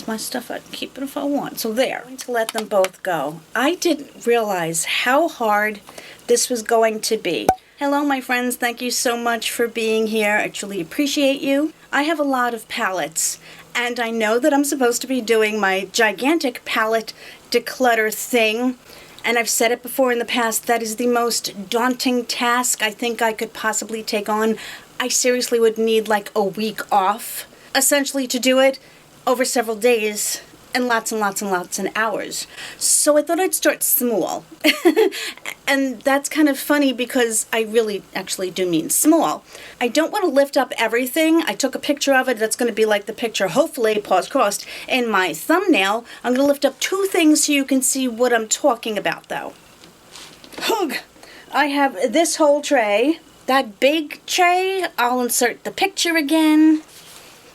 It's my stuff. I can keep it if I want. So there. I'm going to let them both go. I didn't realize how hard this was going to be. Hello, my friends. Thank you so much for being here. I truly appreciate you. I have a lot of palettes, and I know that I'm supposed to be doing my gigantic palette declutter thing, and I've said it before in the past, that is the most daunting task I think I could possibly take on. I seriously would need like a week off, essentially, to do it over several days and lots and lots and lots of hours. So I thought I'd start small. And that's kind of funny because I really actually do mean small. I don't want to lift up everything. I took a picture of it. That's going to be like the picture, hopefully, paws crossed, in my thumbnail. I'm going to lift up 2 things so you can see what I'm talking about, though. Hug! I have this whole tray. That big tray, I'll insert the picture again.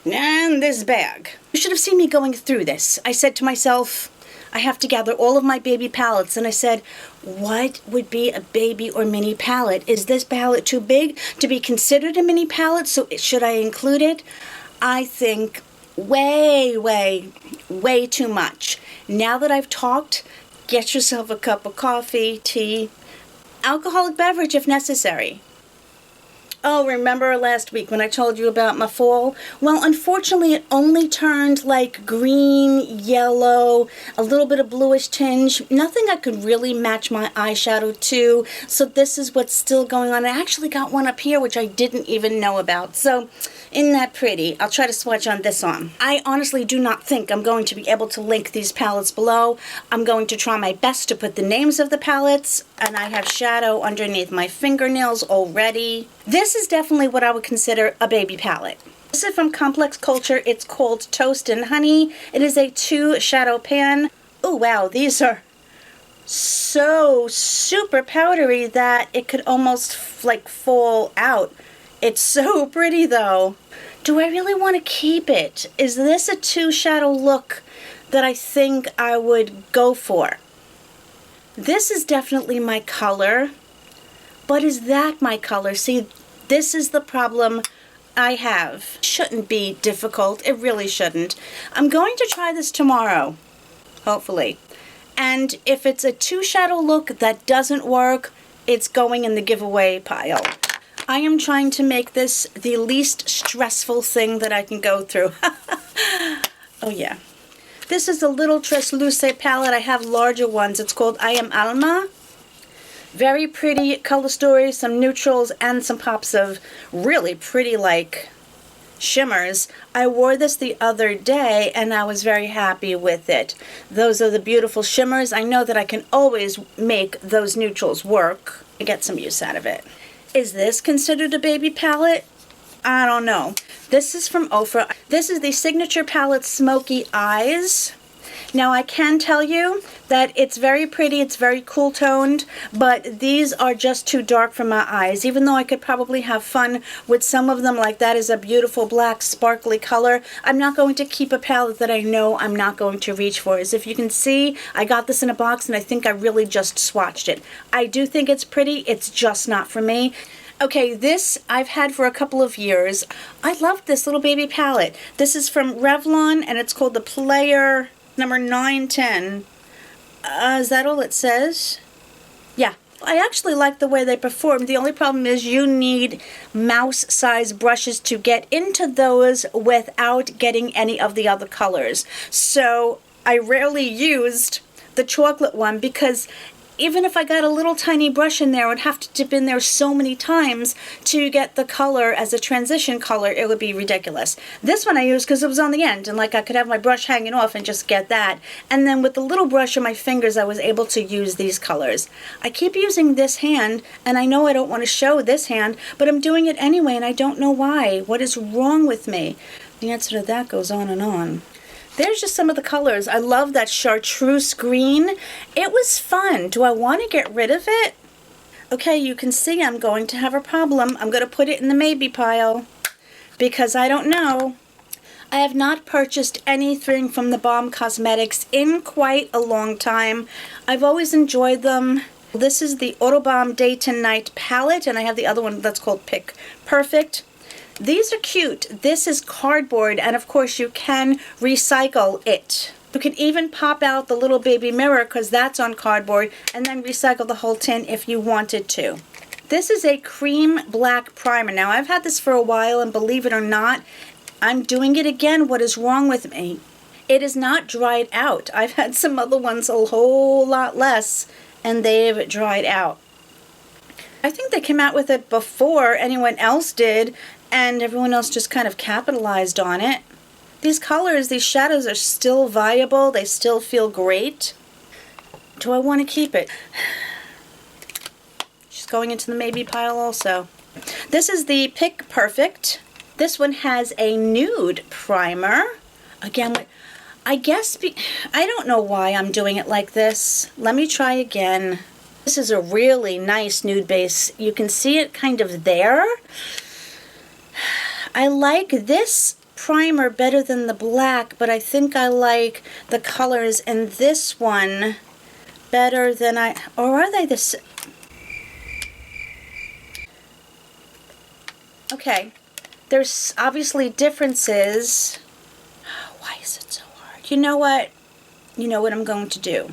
And this bag. You should have seen me going through this. I said to myself, I have to gather all of my baby palettes. And I said, what would be a baby or mini palette? Is this palette too big to be considered a mini palette? So should I include it? I think way, way, way too much. Now that I've talked, get yourself a cup of coffee, tea, alcoholic beverage if necessary. Oh, remember last week when I told you about my fall? Well, unfortunately, it only turned like green, yellow, a little bit of bluish tinge. Nothing I could really match my eyeshadow to. So this is what's still going on. I actually got one up here, which I didn't even know about. So isn't that pretty? I'll try to swatch on this on. I honestly do not think I'm going to be able to link these palettes below. I'm going to try my best to put the names of the palettes, and I have shadow underneath my fingernails already. This is definitely what I would consider a baby palette. This is from Complex Culture. It's called Toast and Honey. It is a 2 shadow pan. Oh wow, these are so super powdery that it could almost like fall out. It's so pretty though. Do I really want to keep it? Is this a 2 shadow look that I think I would go for? This is definitely my color, but is that my color? See, this is the problem I have. Shouldn't be difficult. It really shouldn't. I'm going to try this tomorrow, hopefully. And if it's a 2 shadow look that doesn't work, it's going in the giveaway pile. I am trying to make this the least stressful thing that I can go through. Oh yeah. This is a little Transluce palette. I have larger ones. It's called I Am Alma. Very pretty color story, some neutrals, and some pops of really pretty like shimmers. I wore this the other day and I was very happy with it. Those are the beautiful shimmers. I know that I can always make those neutrals work and get some use out of it. Is this considered a baby palette? I don't know. This is from Ofra. This is the Signature Palette Smoky Eyes. Now I can tell you that it's very pretty, it's very cool toned, but these are just too dark for my eyes. Even though I could probably have fun with some of them, like that is a beautiful black sparkly color, I'm not going to keep a palette that I know I'm not going to reach for. As if you can see, I got this in a box and I think I really just swatched it. I do think it's pretty, it's just not for me. Okay, this I've had for a couple of years. I love this little baby palette. This is from Revlon and it's called the Player number 910. Is that all it says? Yeah. I actually like the way they perform. The only problem is you need mouse-sized brushes to get into those without getting any of the other colors. So I rarely used the chocolate one because even if I got a little tiny brush in there, I would have to dip in there so many times to get the color as a transition color. It would be ridiculous. This one I used because it was on the end, and like I could have my brush hanging off and just get that. And then with the little brush on my fingers, I was able to use these colors. I keep using this hand, and I know I don't want to show this hand, but I'm doing it anyway, and I don't know why. What is wrong with me? The answer to that goes on and on. There's just some of the colors. I love that chartreuse green. It was fun. Do I want to get rid of it? Okay, you can see I'm going to have a problem. I'm going to put it in the maybe pile because I don't know. I have not purchased anything from the Balm Cosmetics in quite a long time. I've always enjoyed them. This is the Autobalm Day to Night palette, and I have the other one that's called Pick Perfect. These are cute. This is cardboard, and of course you can recycle it. You can even pop out the little baby mirror because that's on cardboard, and then recycle the whole tin if you wanted to. This is a cream black primer. Now I've had this for a while, and believe it or not, I'm doing it again. What is wrong with me? It is not dried out. I've had some other ones a whole lot less, and they've dried out. I think they came out with it before anyone else did, and everyone else just kind of capitalized on it. These colors, these shadows are still viable. They still feel great. Do I want to keep it? She's going into the maybe pile also. This is the Pick Perfect. This one has a nude primer. Again, I guess, I don't know why I'm doing it like this. Let me try again. This is a really nice nude base. You can see it kind of there. I like this primer better than the black, but I think I like the colors in this one better than or are they the same? Okay, there's obviously differences. Why is it so hard? You know what? You know what I'm going to do?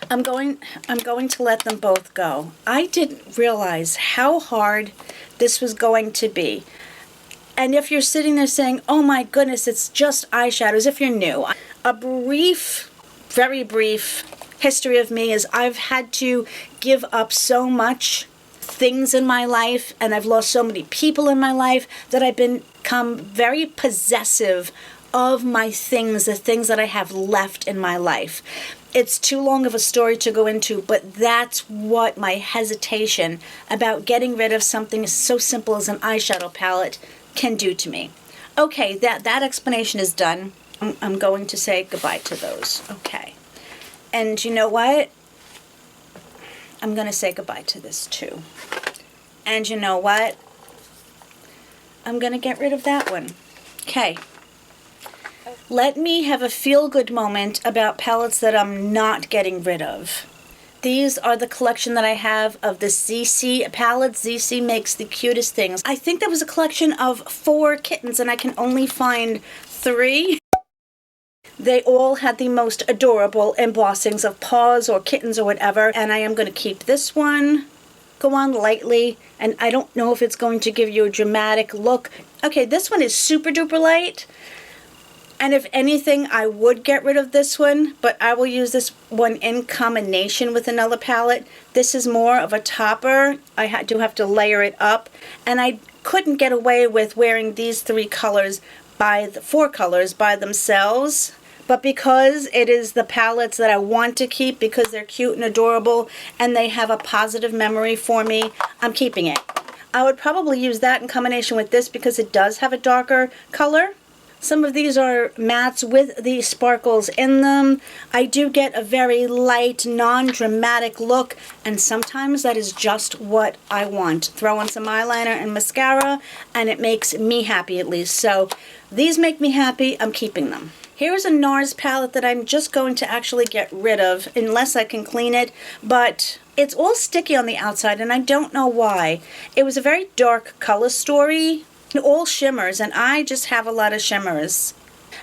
I'm going to let them both go. I didn't realize how hard this was going to be. And if you're sitting there saying, oh my goodness, it's just eyeshadows, if you're new, a brief, very brief history of me is I've had to give up so much things in my life, and I've lost so many people in my life that I've become very possessive of my things, the things that I have left in my life. It's too long of a story to go into, but that's what my hesitation about getting rid of something so simple as an eyeshadow palette can do to me. Okay, that explanation is done. I'm going to say goodbye to those. Okay. And you know what? I'm going to say goodbye to this too. And you know what? I'm going to get rid of that one. Okay. Let me have a feel-good moment about palettes that I'm not getting rid of. These are the collection that I have of the ZC palettes. ZC makes the cutest things. I think there was a collection of 4 kittens, and I can only find 3. They all had the most adorable embossings of paws or kittens or whatever, and I am going to keep this one. Go on lightly, and I don't know if it's going to give you a dramatic look. Okay, this one is super duper light. And if anything, I would get rid of this one, but I will use this one in combination with another palette. This is more of a topper. I do have to layer it up, and I couldn't get away with wearing these 4 colors by themselves. But because it is the palettes that I want to keep because they're cute and adorable and they have a positive memory for me, I'm keeping it. I would probably use that in combination with this because it does have a darker color. Some of these are mattes with the sparkles in them. I do get a very light, non-dramatic look, and sometimes that is just what I want. Throw on some eyeliner and mascara, and it makes me happy at least. So these make me happy. I'm keeping them. Here's a NARS palette that I'm just going to actually get rid of unless I can clean it, but it's all sticky on the outside, and I don't know why. It was a very dark color story. All shimmers, and I just have a lot of shimmers.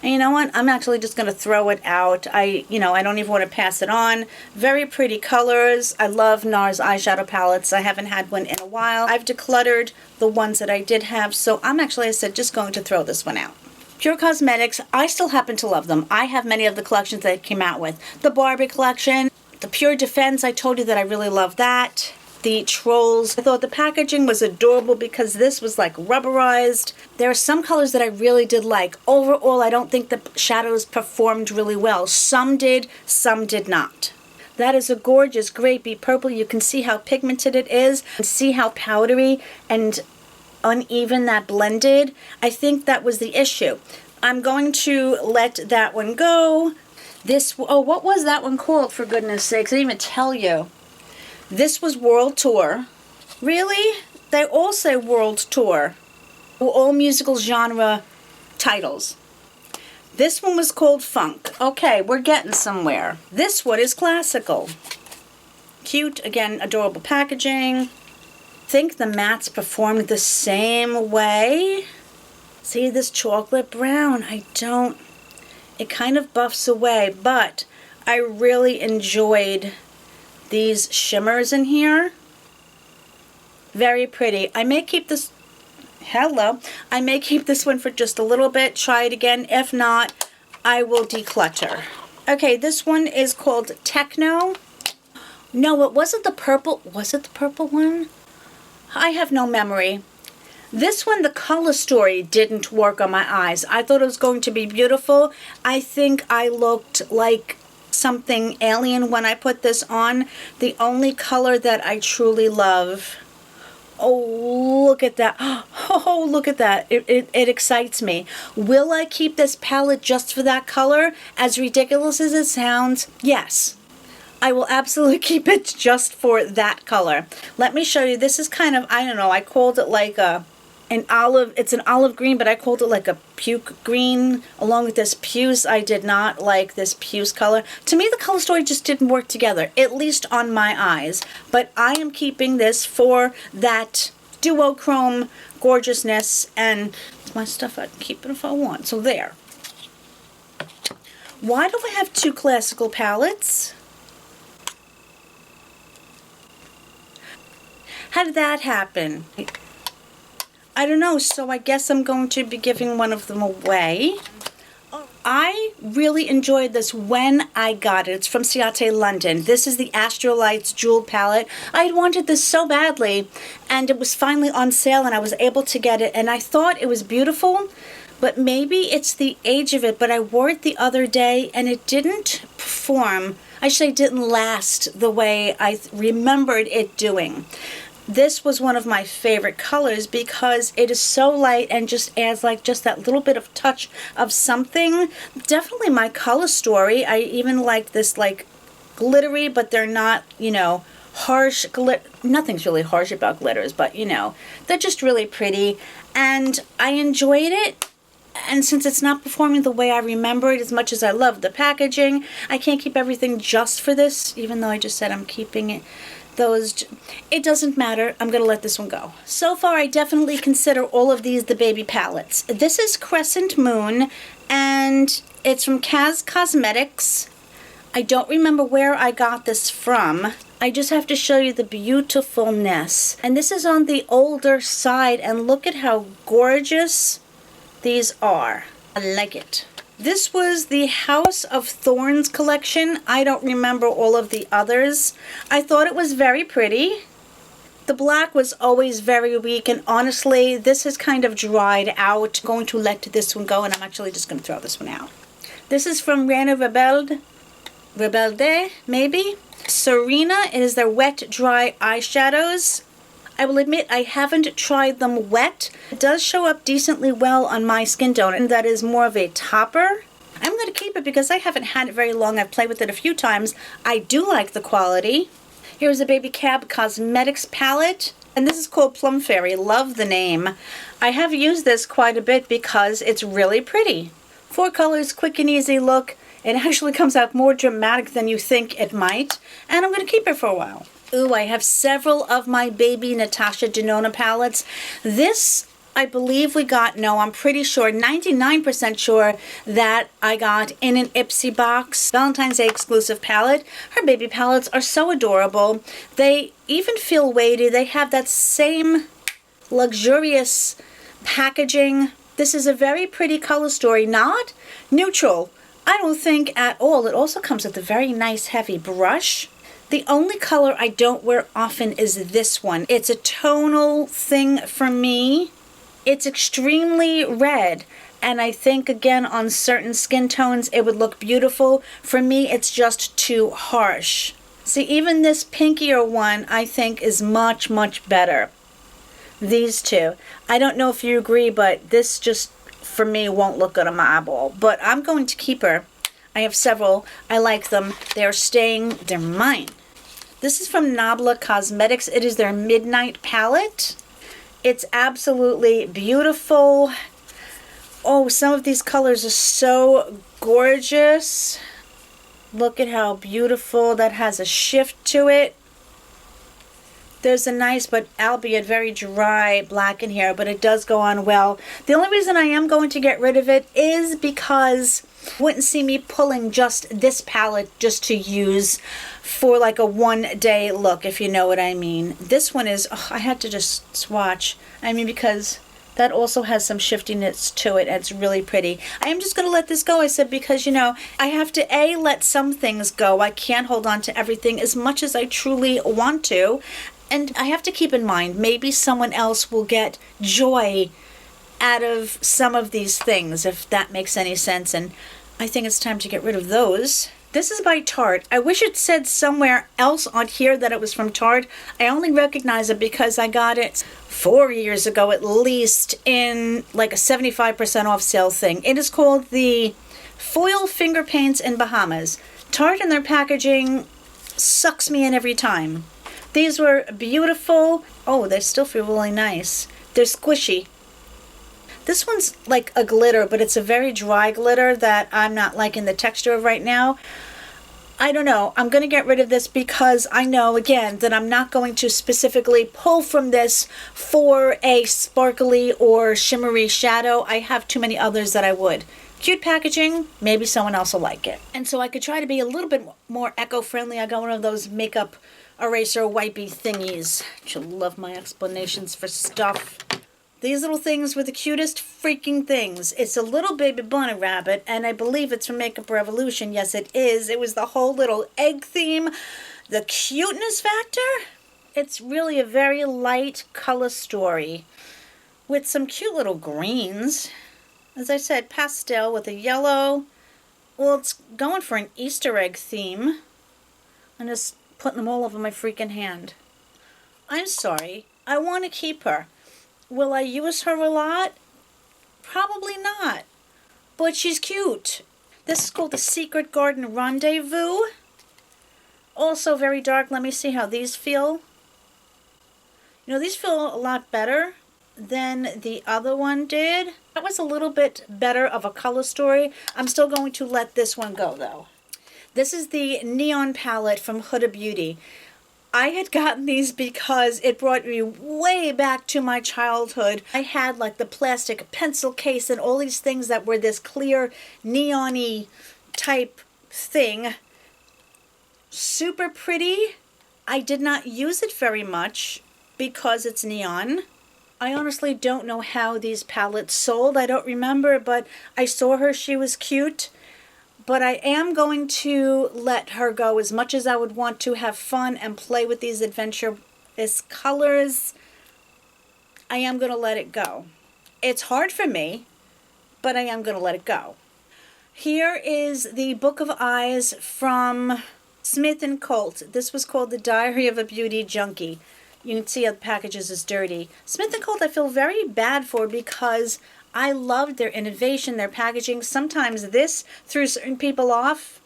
And you know what? I'm actually just going to throw it out. I don't even want to pass it on. Very pretty colors. I love NARS eyeshadow palettes. I haven't had one in a while. I've decluttered the ones that I did have, so I'm actually, I said, just going to throw this one out. Pure Cosmetics, I still happen to love them. I have many of the collections that came out with. The Barbie collection, the Pure Defense, I told you that I really love that. The Trolls. I thought the packaging was adorable because this was like rubberized. There are some colors that I really did like. Overall, I don't think the shadows performed really well. Some did, some did not. That is a gorgeous grapey purple. You can see how pigmented it is and see how powdery and uneven that blended. I think that was the issue. I'm going to let that one go. What was that one called, for goodness sakes? I didn't even tell you. This was World Tour. Really? They all say World Tour. All musical genre titles. This one was called Funk. Okay, we're getting somewhere. This one is classical. Cute, again, adorable packaging. think the mattes performed the same way. See this chocolate brown? It kind of buffs away, but I really enjoyed these shimmers in here. Very pretty. I may keep this, I may keep this one for just a little bit, try it again. If not, I will declutter. Okay, this one is called Techno. No, it wasn't the purple. Was it the purple one? I have no memory. This one, the color story didn't work on my eyes. I thought it was going to be beautiful. I think I looked like something alien when I put this on. The only color that I truly love. Oh, look at that. Oh, look at that. It excites me. Will I keep this palette just for that color? As ridiculous as it sounds, yes. I will absolutely keep it just for that color. Let me show you. This is kind of, I don't know, I called it like an olive, it's an olive green, but I called it like a puke green along with this puce. I did not like this puce color. To me, the color story just didn't work together, at least on my eyes. But I am keeping this for that duochrome gorgeousness, and it's my stuff. I can keep it if I want. So there. Why do I have two classical palettes? How did that happen? I don't know, so I guess I'm going to be giving one of them away. I really enjoyed this when I got it. It's from Ciate London. This is the Astrolights Jewel Palette. I had wanted this so badly, and it was finally on sale, and I was able to get it, and I thought it was beautiful, but maybe it's the age of it, but I wore it the other day, and it didn't perform. I should say it didn't last the way I remembered it doing. This was one of my favorite colors because it is so light and just adds like just that little bit of touch of something. Definitely my color story. I even like this like glittery, but they're not, you know, harsh. Nothing's really harsh about glitters, but you know, they're just really pretty. And I enjoyed it. And since it's not performing the way I remember it, as much as I love the packaging, I can't keep everything just for this, even though I just said I'm keeping it. It doesn't matter. I'm going to let this one go. So far, I definitely consider all of these the baby palettes. This is Crescent Moon, and it's from Kaz Cosmetics. I don't remember where I got this from. I just have to show you the beautifulness. And this is on the older side, and look at how gorgeous these are. I like it. This was the House of Thorns collection. I don't remember all of the others. I thought it was very pretty. The black was always very weak, and honestly, this has kind of dried out. I'm going to let this one go, and I'm actually just going to throw this one out. This is from Reine Rebelde, maybe? Serena is their wet, dry eyeshadows. I will admit I haven't tried them wet. It does show up decently well on my skin tone, and that is more of a topper. I'm going to keep it because I haven't had it very long. I've played with it a few times. I do like the quality. Here's a Baby Cab Cosmetics palette, and this is called Plum Fairy. Love the name. I have used this quite a bit because it's really pretty. 4 colors, quick and easy look. It actually comes out more dramatic than you think it might, and I'm going to keep it for a while. Ooh, I have several of my baby Natasha Denona palettes. This, I believe we got, no, I'm pretty sure, 99% sure that I got in an Ipsy box. Valentine's Day exclusive palette. Her baby palettes are so adorable. They even feel weighty. They have that same luxurious packaging. This is a very pretty color story, not neutral. I don't think at all. It also comes with a very nice heavy brush. The only color I don't wear often is this one. It's a tonal thing for me. It's extremely red, and I think again on certain skin tones it would look beautiful. For me, it's just too harsh. See, even this pinkier one I think is much, much better. These two. I don't know if you agree, but this just for me won't look good on my eyeball. But I'm going to keep her. I have several. I like them. They're staying. They're mine. This is from Nabla Cosmetics. It is their Midnight palette. It's absolutely beautiful. Oh, some of these colors are so gorgeous. Look at how beautiful. That has a shift to it. There's a nice but albeit very dry black in here, but it does go on well. The only reason I am going to get rid of it is because you wouldn't see me pulling just this palette just to use for like a one-day look, if you know what I mean. This one is, oh, I had to just swatch. I mean, because that also has some shiftiness to it, and it's really pretty. I am just going to let this go, I said, because, you know, I have to, A, let some things go. I can't hold on to everything as much as I truly want to. And I have to keep in mind, maybe someone else will get joy out of some of these things, if that makes any sense. And I think it's time to get rid of those. This is by Tarte. I wish it said somewhere else on here that it was from Tarte. I only recognize it because I got it 4 years ago at least in like a 75% off sale thing. It is called the Foil Finger Paints in Bahamas. Tarte and their packaging sucks me in every time. These were beautiful. Oh, they still feel really nice. They're squishy. This one's like a glitter, but it's a very dry glitter that I'm not liking the texture of right now. I don't know. I'm going to get rid of this because I know, again, that I'm not going to specifically pull from this for a sparkly or shimmery shadow. I have too many others that I would. Cute packaging, maybe someone else will like it. And so I could try to be a little bit more eco-friendly. I got one of those makeup eraser wipey thingies. You'll love my explanations for stuff. These little things were the cutest freaking things. It's a little baby bunny rabbit, and I believe it's from Makeup Revolution. Yes, it is. It was the whole little egg theme. The cuteness factor? It's really a very light color story with some cute little greens. As I said, pastel with a yellow. Well, it's going for an Easter egg theme. I'm just putting them all over my freaking hand. I'm sorry. I want to keep her. Will I use her a lot? Probably not. But she's cute. This is called the Secret Garden Rendezvous. Also very dark. Let me see how these feel. You know, these feel a lot better than the other one did. That was a little bit better of a color story. I'm still going to let this one go, though. This is the Neon palette from Huda Beauty. I had gotten these because it brought me way back to my childhood. I had like the plastic pencil case and all these things that were this clear neon-y type thing. Super pretty. I did not use it very much because it's neon. I honestly don't know how these palettes sold. I don't remember, but I saw her. She was cute. But I am going to let her go as much as I would want to have fun and play with these adventurous colors. I am going to let it go. It's hard for me, but I am going to let it go. Here is the Book of Eyes from Smith & Colt. This was called The Diary of a Beauty Junkie. You can see how the packages is dirty. Smith & Colt I feel very bad for because I loved their innovation, their packaging. Sometimes this threw certain people off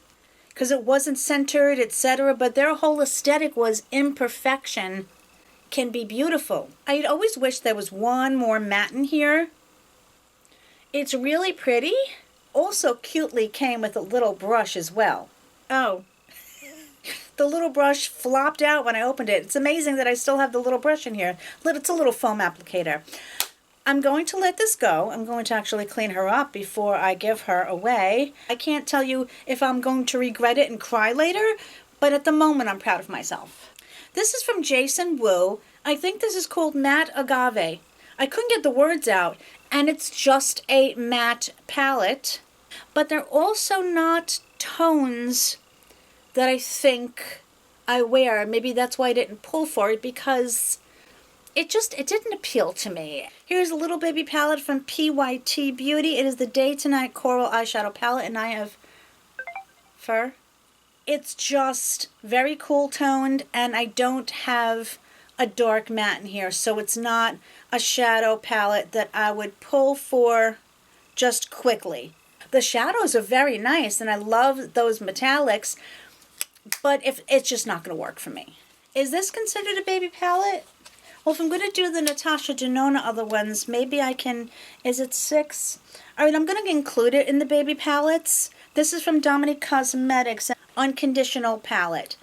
because it wasn't centered, etc. But their whole aesthetic was imperfection can be beautiful. I'd always wish there was one more matte in here. It's really pretty. Also cutely came with a little brush as well. Oh, the little brush flopped out when I opened it. It's amazing that I still have the little brush in here. It's a little foam applicator. I'm going to let this go. I'm going to actually clean her up before I give her away. I can't tell you if I'm going to regret it and cry later, but at the moment I'm proud of myself. This is from Jason Wu. I think this is called Matte Agave. I couldn't get the words out, and it's just a matte palette, but they're also not tones that I think I wear. Maybe that's why I didn't pull for it, because it didn't appeal to me. Here's a little baby palette from PYT Beauty. It is the Day to Night Coral Eyeshadow Palette, and I have fur. It's just very cool toned, and I don't have a dark matte in here, so it's not a shadow palette that I would pull for just quickly. The shadows are very nice, and I love those metallics, but if it's just not going to work for me. Is this considered a baby palette? Well, if I'm going to do the Natasha Denona other ones, maybe I can, is it 6? All right, I'm going to include it in the baby palettes. This is from Dominique Cosmetics, Unconditional Palette.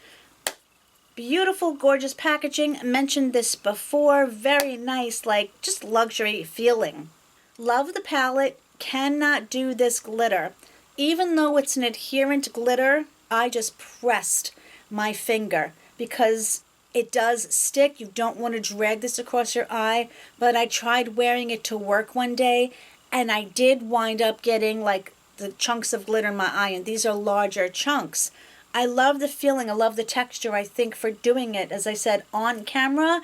Beautiful, gorgeous packaging. I mentioned this before. Very nice, like just luxury feeling. Love the palette. Cannot do this glitter. Even though it's an adherent glitter, I just pressed my finger because it does stick. You don't want to drag this across your eye, but I tried wearing it to work one day and I did wind up getting like the chunks of glitter in my eye, and these are larger chunks. I love the feeling. I love the texture. I think for doing it, as I said, on camera,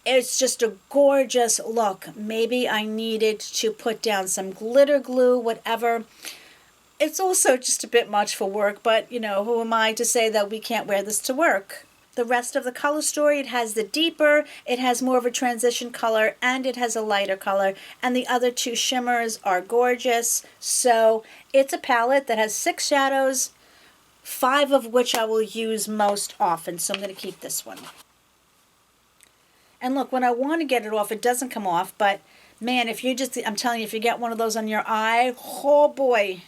it's just a gorgeous look. Maybe I needed to put down some glitter glue, whatever. It's also just a bit much for work, but you know, who am I to say that we can't wear this to work? The rest of the color story, it has the deeper, it has more of a transition color, and it has a lighter color. And the other two shimmers are gorgeous. So it's a palette that has 6 shadows, 5 of which I will use most often. So I'm going to keep this one. And look, when I want to get it off, it doesn't come off. But man, if you just, I'm telling you, if you get one of those on your eye, oh boy.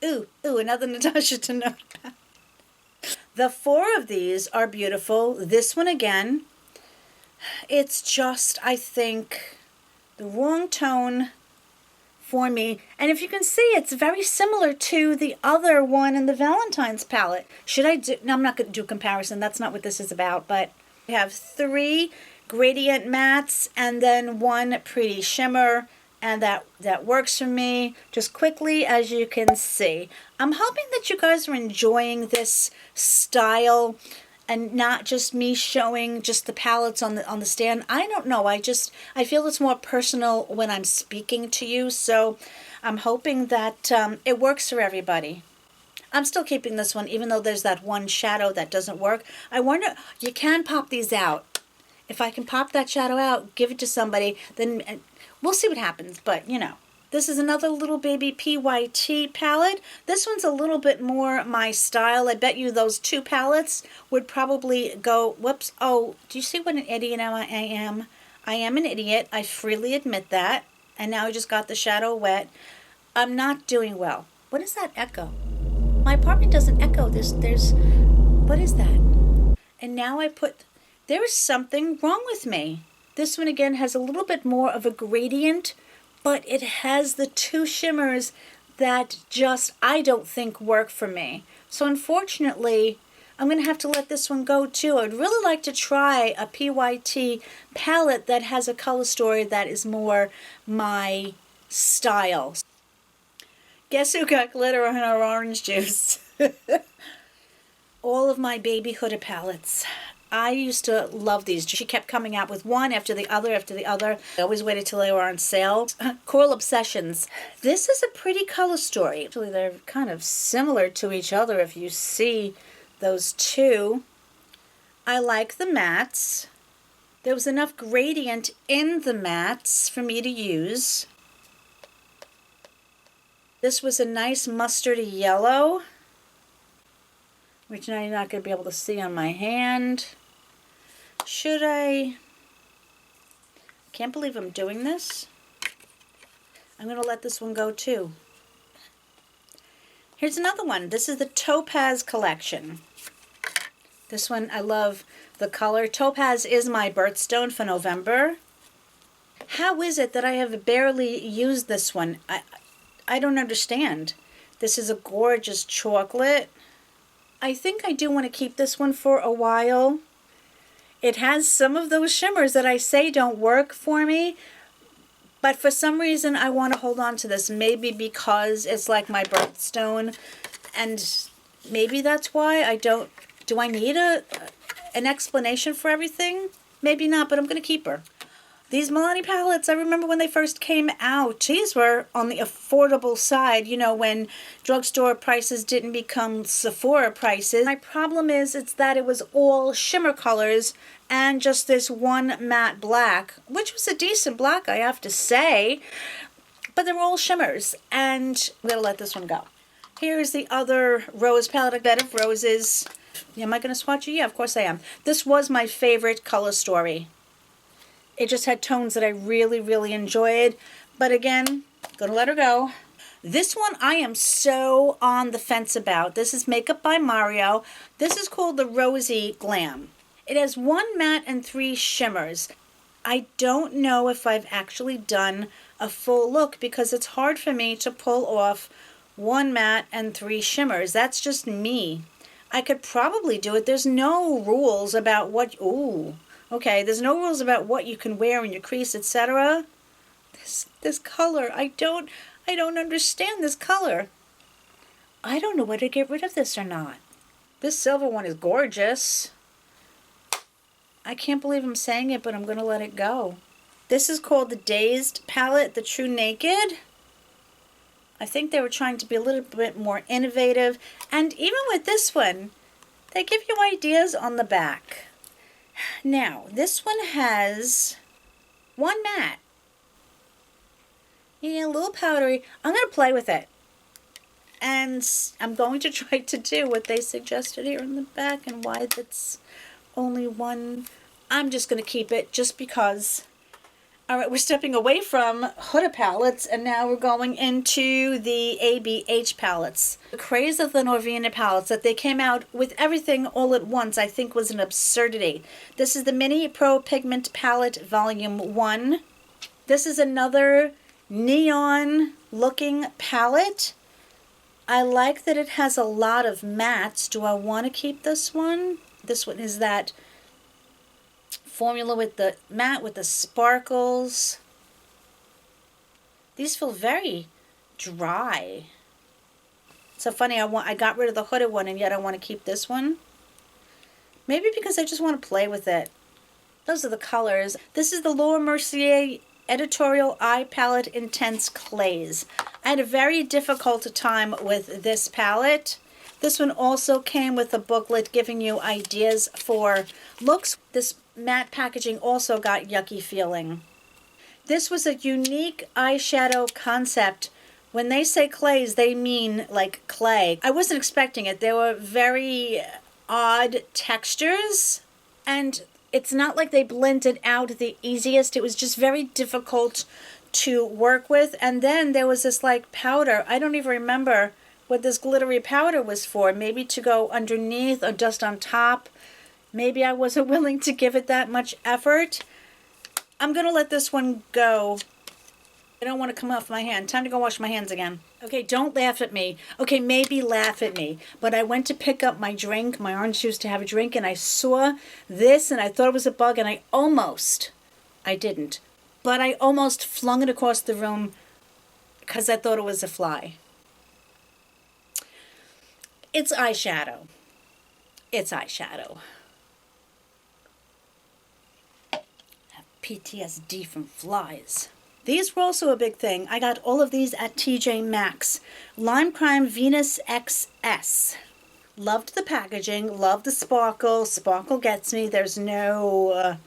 Ooh, another Natasha to note. The 4 of these are beautiful. This one again, it's just, I think, the wrong tone for me. And if you can see, it's very similar to the other one in the Valentine's palette. Should I do, no, I'm not going to do comparison. That's not what this is about. But we have 3 gradient mattes and then 1 pretty shimmer. And that works for me. Just quickly, as you can see, I'm hoping that you guys are enjoying this style and not just me showing just the palettes on the stand. I don't know. I feel it's more personal when I'm speaking to you. So I'm hoping that it works for everybody. I'm still keeping this one, even though there's that one shadow that doesn't work. I wonder, you can pop these out. If I can pop that shadow out, give it to somebody, then we'll see what happens. But, you know, this is another little baby PYT palette. This one's a little bit more my style. I bet you those 2 palettes would probably go, whoops, oh, do you see what an idiot I am? I am an idiot. I freely admit that. And now I just got the shadow wet. I'm not doing well. What is that echo? My apartment doesn't echo. There's, what is that? And now there is something wrong with me. This one again has a little bit more of a gradient, but it has the 2 shimmers that just, I don't think work for me. So unfortunately, I'm going to have to let this one go too. I'd really like to try a PYT palette that has a color story that is more my style. Guess who got glitter on her orange juice? All of my baby Huda palettes. I used to love these. She kept coming out with one after the other after the other. I always waited till they were on sale. Coral Obsessions. This is a pretty color story. Actually, they're kind of similar to each other if you see those 2. I like the mattes. There was enough gradient in the mattes for me to use. This was a nice mustardy yellow, which now you're not going to be able to see on my hand. Should I can't believe I'm doing this. I'm going to let this one go too. Here's another one. This is the Topaz collection. This one, I love the color. Topaz is my birthstone for November. How is it that I have barely used this one? I don't understand. This is a gorgeous chocolate. I think I do want to keep this one for a while. It has some of those shimmers that I say don't work for me, but for some reason I want to hold on to this. Maybe because it's like my birthstone, and maybe that's why I don't. Do I need an explanation for everything? Maybe not, but I'm going to keep her. These Milani palettes, I remember when they first came out, these were on the affordable side, you know, when drugstore prices didn't become Sephora prices. My problem is, it's that it was all shimmer colors and just this one matte black, which was a decent black, I have to say, but they were all shimmers, and I'm going to let this one go. Here's the other rose palette, a bed of roses. Am I going to swatch it? Yeah, of course I am. This was my favorite color story. It just had tones that I really, really enjoyed. But again, gonna let her go. This one I am so on the fence about. This is Makeup by Mario. This is called the Rosy Glam. It has 1 matte and 3 shimmers. I don't know if I've actually done a full look because it's hard for me to pull off 1 matte and 3 shimmers. That's just me. I could probably do it. There's no rules about what, there's no rules about what you can wear in your crease, etc. This color, I don't understand this color. I don't know whether to get rid of this or not. This silver one is gorgeous. I can't believe I'm saying it, but I'm going to let it go. This is called the Dazed palette, the True Naked. I think they were trying to be a little bit more innovative. And even with this one, they give you ideas on the back. Now, this one has 1 matte. Yeah, a little powdery. I'm going to play with it. And I'm going to try to do what they suggested here in the back and why that's only 1. I'm just going to keep it just because. All right, we're stepping away from Huda palettes and now we're going into the ABH palettes. The craze of the Norvina palettes that they came out with everything all at once I think was an absurdity. This is the Mini Pro Pigment Palette Volume 1. This is another neon looking palette. I like that it has a lot of mattes. Do I want to keep this one? This one is that formula with the matte with the sparkles. These feel very dry. So funny, I got rid of the Huda one and yet I want to keep this one. Maybe because I just want to play with it. Those are the colors. This is the Laura Mercier Editorial Eye Palette Intense Clays. I had a very difficult time with this palette. This one also came with a booklet giving you ideas for looks. This matte packaging also got yucky feeling. This was a unique eyeshadow concept. When they say clays, they mean like clay. I wasn't expecting it. There were very odd textures, and it's not like they blended out the easiest. It was just very difficult to work with. And then there was this like powder. I don't even remember what this glittery powder was for. Maybe to go underneath or just on top. Maybe I wasn't willing to give it that much effort. I'm going to let this one go. I don't want to come off my hand. Time to go wash my hands again. Okay, don't laugh at me. Okay, maybe laugh at me. But I went to pick up my drink, my orange juice to have a drink, and I saw this and I thought it was a bug and I didn't. But I almost flung it across the room because I thought it was a fly. It's eyeshadow. It's eyeshadow. I have PTSD from flies. These were also a big thing. I got all of these at TJ Maxx. Lime Crime Venus XS. Loved the packaging, loved the sparkle. Sparkle gets me. There's no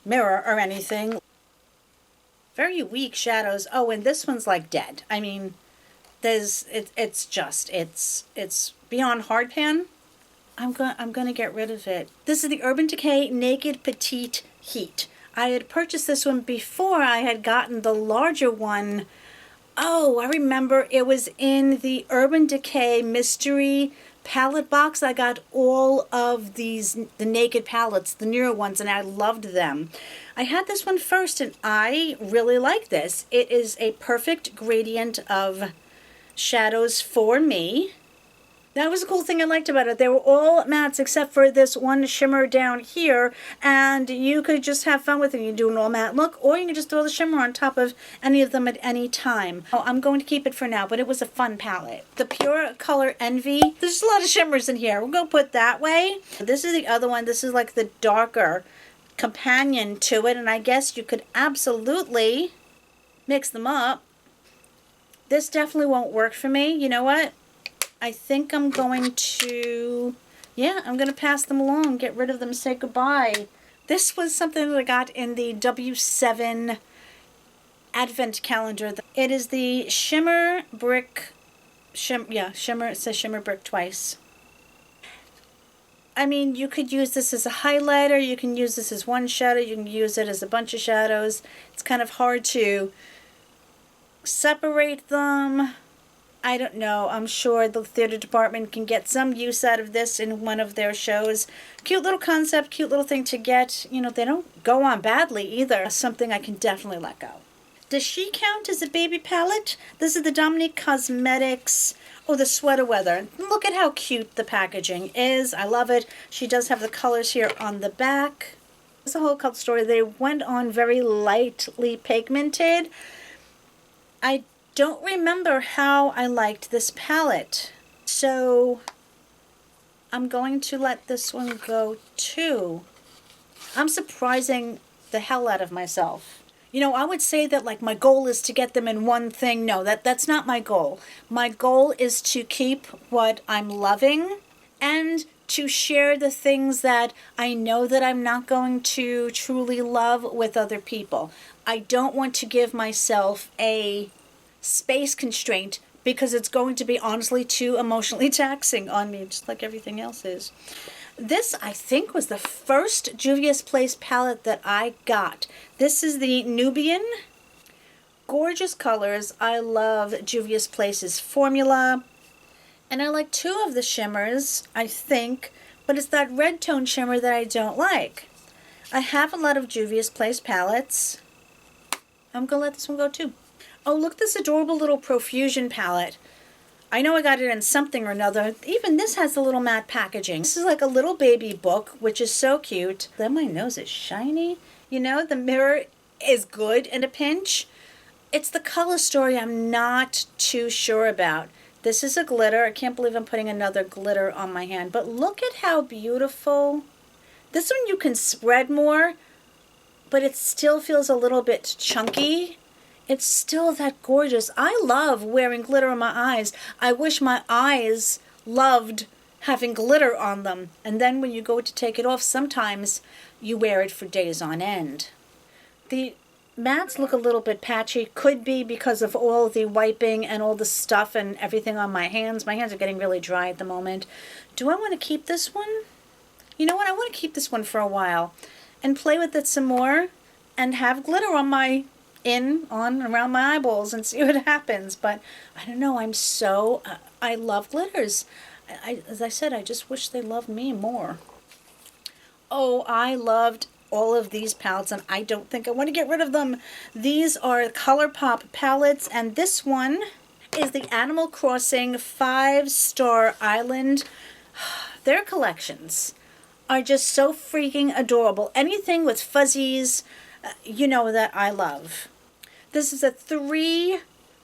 mirror or anything. Very weak shadows. Oh, and this one's like dead. I mean, it's beyond hard pan. I'm gonna get rid of it. This is the Urban Decay Naked Petite Heat. I had purchased this one before I had gotten the larger one. Oh, I remember it was in the Urban Decay Mystery palette box. I got all of the Naked palettes, the newer ones, and I loved them. I had this one first and I really like this. It is a perfect gradient of shadows for me. That was a cool thing I liked about it. They were all mattes except for this one shimmer down here, and you could just have fun with it. You can do an all matte look, or you can just throw the shimmer on top of any of them at any time. Oh, I'm going to keep it for now, but it was a fun palette. The Pure Color Envy. There's a lot of shimmers in here. We'll go put that way. This is the other one. This is like the darker companion to it, and I guess you could absolutely mix them up. This definitely won't work for me. You know what? I think I'm going to, I'm going to pass them along, get rid of them, say goodbye. This was something that I got in the W7 Advent calendar. It is the Shimmer Brick, Shimmer, it says Shimmer Brick twice. I mean, you could use this as a highlighter, you can use this as one shadow, you can use it as a bunch of shadows. It's kind of hard to separate them. I don't know. I'm sure the theater department can get some use out of this in one of their shows. Cute little concept, cute little thing to get. You know, they don't go on badly either. Something I can definitely let go. Does she count as a baby palette? This is the Dominique Cosmetics. Oh, the sweater weather. Look at how cute the packaging is. I love it. She does have the colors here on the back. It's a whole color story. They went on very lightly pigmented. I don't remember how I liked this palette, so I'm going to let this one go too. I'm surprising the hell out of myself. You know, I would say that like my goal is to get them in one thing. No, that's not my goal. My goal is to keep what I'm loving and to share the things that I know that I'm not going to truly love with other people. I don't want to give myself a space constraint because it's going to be honestly too emotionally taxing on me, just like everything else is. This, I think, was the first Juvia's Place palette that I got. This is the Nubian. Gorgeous colors. I love Juvia's Place's formula. And I like two of the shimmers, I think, but it's that red tone shimmer that I don't like. I have a lot of Juvia's Place palettes. I'm going to let this one go too. Oh, look, this adorable little Profusion palette. I know I got it in something or another. Even this has the little matte packaging. This is like a little baby book, which is so cute. Then my nose is shiny. You know, the mirror is good in a pinch. It's the color story I'm not too sure about. This is a glitter. I can't believe I'm putting another glitter on my hand. But look at how beautiful. This one you can spread more, but it still feels a little bit chunky. It's still that gorgeous. I love wearing glitter on my eyes. I wish my eyes loved having glitter on them. And then when you go to take it off, sometimes you wear it for days on end. The mattes look a little bit patchy. Could be because of all the wiping and all the stuff and everything on my hands. My hands are getting really dry at the moment. Do I want to keep this one? You know what? I want to keep this one for a while and play with it some more and have glitter on my around my eyeballs and see what happens. But I don't know, I'm so I love glitters. As I said, I just wish they loved me more. Oh, I loved all of these palettes and I don't think I want to get rid of them. These are ColourPop palettes and this one is the Animal Crossing 5-Star Island. Their collections are just so freaking adorable. Anything with fuzzies, you know that I love. This is a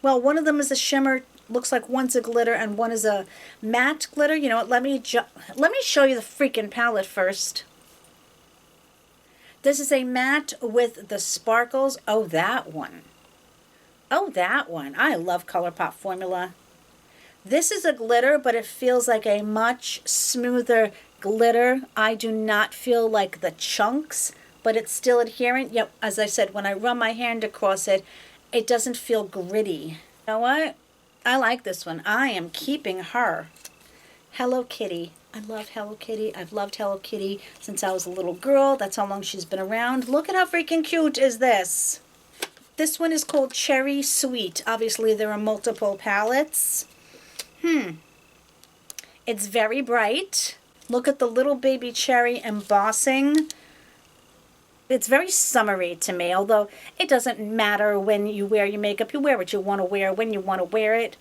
one of them is a shimmer, looks like one's a glitter and one is a matte glitter. You know what, let me show you the freaking palette first. This is a matte with the sparkles. Oh, that one. Oh, that one. I love ColourPop formula. This is a glitter, but it feels like a much smoother glitter. I do not feel like the chunks, but it's still adherent. Yep, as I said, when I run my hand across it, it doesn't feel gritty. You know what? I like this one. I am keeping her. Hello Kitty. I love Hello Kitty. I've loved Hello Kitty since I was a little girl. That's how long she's been around. Look at how freaking cute is this. This one is called Cherry Sweet. Obviously, there are multiple palettes. It's very bright. Look at the little baby cherry embossing. It's very summery to me, although it doesn't matter when you wear your makeup. You wear what you want to wear when you want to wear it.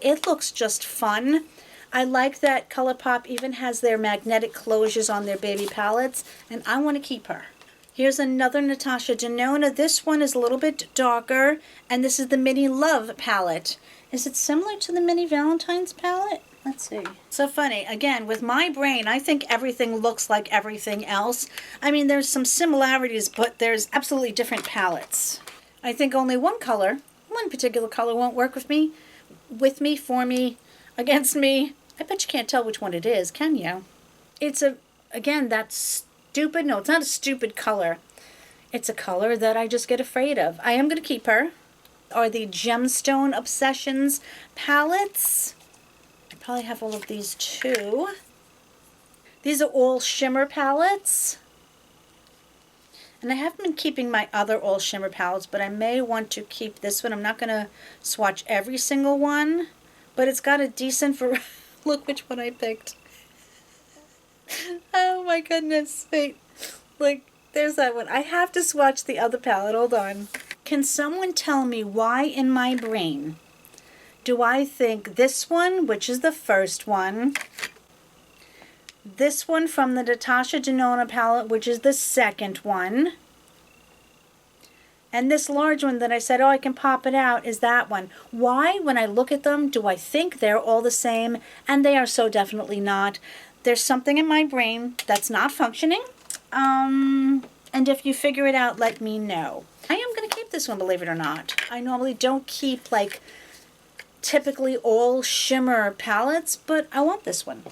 It looks just fun. I like that ColourPop even has their magnetic closures on their baby palettes, and I want to keep her. Here's another Natasha Denona. This one is a little bit darker, and this is the Mini Love palette. Is it similar to the Mini Valentine's palette? Let's see. So funny. Again, with my brain, I think everything looks like everything else. I mean, there's some similarities, but there's absolutely different palettes. I think only one particular color won't work with me, for me, against me. I bet you can't tell which one it is, can you? It's again, that's stupid. No, it's not a stupid color. It's a color that I just get afraid of. I am going to keep her. Are the Gemstone Obsessions palettes. I probably have all of these too. These are all shimmer palettes. And I haven't been keeping my other all shimmer palettes, but I may want to keep this one. I'm not going to swatch every single one, but it's got a decent look which one I picked. Oh my goodness. Wait. Like, there's that one. I have to swatch the other palette. Hold on. Can someone tell me why in my brain do I think this one, which is the first one, this one from the Natasha Denona palette, which is the second one, and this large one that I said, oh, I can pop it out, is that one. Why, when I look at them, do I think they're all the same? And they are so definitely not. There's something in my brain that's not functioning. And if you figure it out, let me know. I am going to keep this one, believe it or not. I normally don't keep, like, typically all shimmer palettes, but I want this one.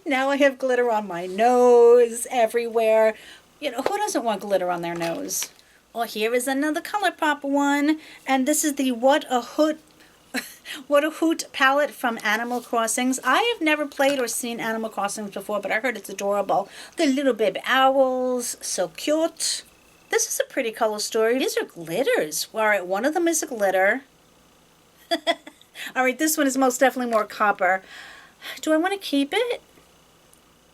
Now I have glitter on my nose, everywhere. You know, who doesn't want glitter on their nose? Well, here is another ColourPop one, and this is the What a Hoot palette from Animal Crossings. I have never played or seen Animal Crossings before, but I heard it's adorable. The little baby owls, so cute. This is a pretty color story. These are glitters. All right, one of them is a glitter. All right, this one is most definitely more copper. Do I want to keep it?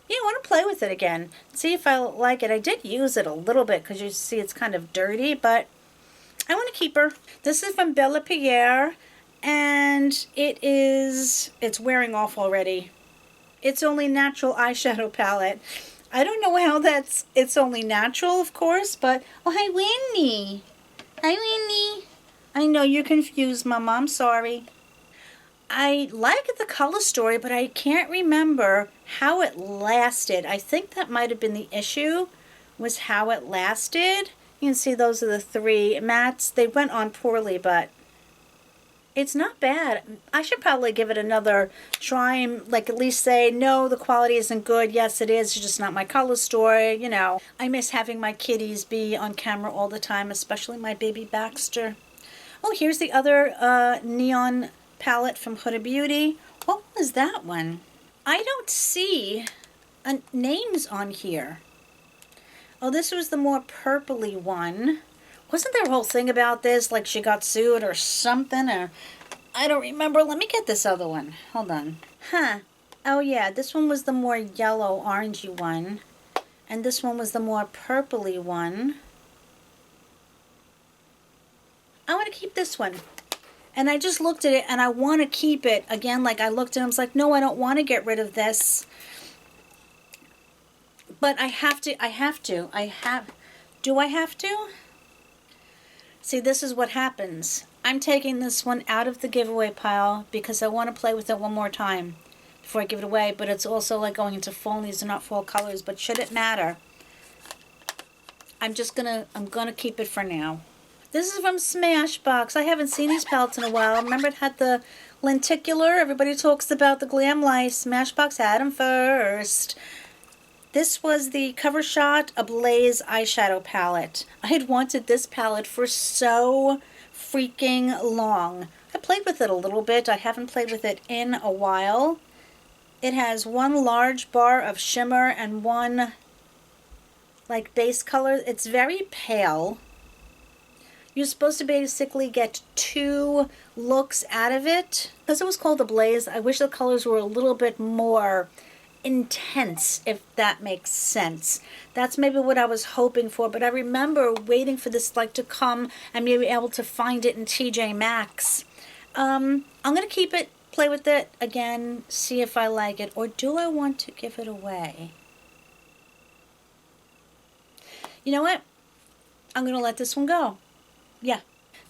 Yeah, I want to play with it again. See if I like it. I did use it a little bit because you see it's kind of dirty, but I want to keep her. This is from Bella Pierre, and it's wearing off already. It's Only Natural eyeshadow palette. I don't know how it's only natural, of course, but oh, hi, Winnie. Hi, Winnie. I know you're confused, Mama. I'm sorry. I like the color story, but I can't remember how it lasted. I think that might have been the issue, was how it lasted. You can see those are the three mattes. They went on poorly, but it's not bad. I should probably give it another try and like at least say, no, the quality isn't good. Yes, it is. It's just not my color story. You know, I miss having my kitties be on camera all the time, especially my baby Baxter. Oh, here's the other neon palette from Huda Beauty. What was that one? I don't see names on here. Oh, this was the more purpley one. Wasn't there a whole thing about this? Like she got sued or something? Or I don't remember. Let me get this other one. Hold on. Huh. Oh, yeah. This one was the more yellow, orangey one. And this one was the more purpley one. I want to keep this one. And I just looked at it and I want to keep it. Again, like I looked at it, I was like, no, I don't want to get rid of this. But I have to. Do I have to? See, this is what happens. I'm taking this one out of the giveaway pile because I want to play with it one more time before I give it away. But it's also like going into fall, and these are not fall colors. But should it matter, I'm gonna keep it for now. This is from Smashbox. I haven't seen these palettes in a while. Remember it had the lenticular? Everybody talks about the glam lights. Smashbox had them first. This was the Cover Shot Ablaze eyeshadow palette. I had wanted this palette for so freaking long. I played with it a little bit. I haven't played with it in a while. It has one large bar of shimmer and one like base color. It's very pale. You're supposed to basically get two looks out of it. Because it was called Ablaze, I wish the colors were a little bit more intense, if that makes sense. That's maybe what I was hoping for, but I remember waiting for this like to come and maybe able to find it in TJ Maxx. I'm going to keep it, play with it again, see if I like it, or do I want to give it away? You know what? I'm going to let this one go. Yeah.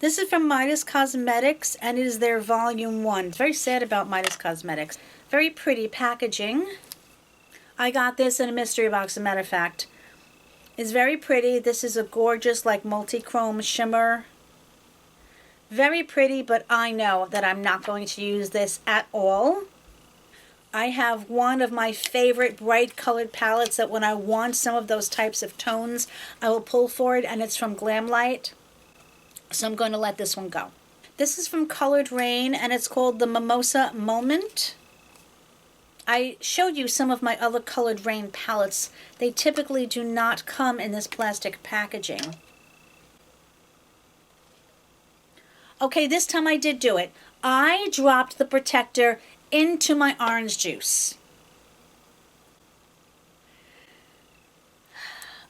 This is from Midas Cosmetics, and it is their Volume 1. It's very sad about Midas Cosmetics. Very pretty packaging. I got this in a mystery box, as a matter of fact. It's very pretty. This is a gorgeous, like, multi-chrome shimmer. Very pretty, but I know that I'm not going to use this at all. I have one of my favorite bright colored palettes that when I want some of those types of tones, I will pull for it, and it's from Glamlight. So I'm going to let this one go. This is from Colored Rain, and it's called the Mimosa Moment. I showed you some of my other Colored Rain palettes. They typically do not come in this plastic packaging. Okay, this time I did do it. I dropped the protector into my orange juice.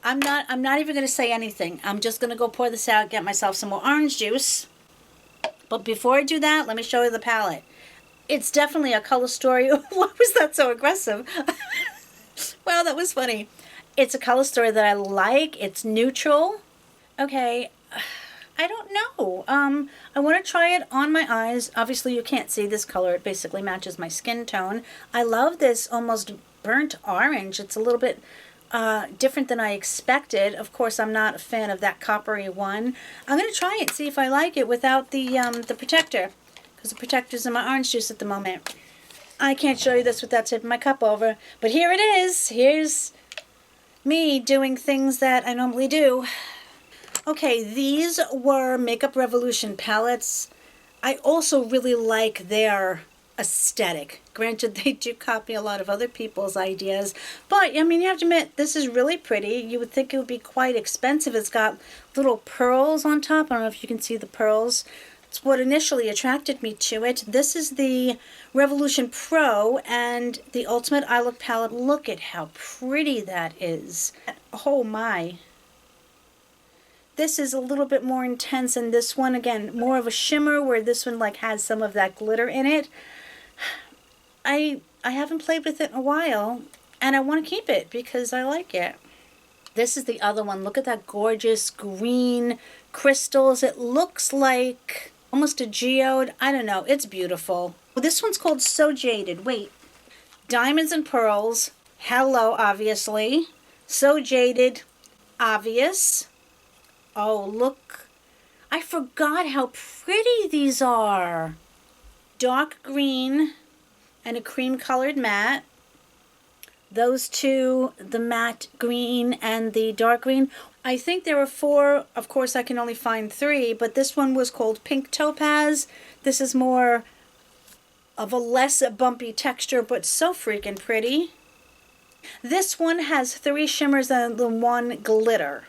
I'm not even going to say anything. I'm just going to go pour this out, get myself some more orange juice. But before I do that, let me show you the palette. It's definitely a color story. Why was that so aggressive? Wow, that was funny. It's a color story that I like. It's neutral. Okay, I don't know. I want to try it on my eyes. Obviously, you can't see this color. It basically matches my skin tone. I love this almost burnt orange. It's a little bit different than I expected. Of course, I'm not a fan of that coppery one. I'm going to try it, see if I like it without the protector, because the protector's in my orange juice at the moment. I can't show you this without tipping my cup over, but here it is. Here's me doing things that I normally do. Okay, these were Makeup Revolution palettes. I also really like their aesthetic. Granted, they do copy a lot of other people's ideas, but I mean, you have to admit, this is really pretty. You would think it would be quite expensive. It's got little pearls on top. I don't know if you can see the pearls. It's what initially attracted me to it. This is the Revolution Pro and the Ultimate Eye Look palette. Look at how pretty that is. Oh my. This is a little bit more intense, and this one, again, more of a shimmer, where this one like has some of that glitter in it. I haven't played with it in a while, and I want to keep it because I like it. This is the other one. Look at that gorgeous green crystals. It looks like almost a geode. I don't know. It's beautiful. Well, this one's called So Jaded. Wait. Diamonds and Pearls. Hello, obviously. So Jaded. Obvious. Oh, look. I forgot how pretty these are. Dark green and a cream colored matte. Those two, the matte green and the dark green. I think there were 4. Of course, I can only find 3, but this one was called Pink Topaz. This is more of a less bumpy texture, but so freaking pretty. This one has 3 shimmers and the 1 glitter.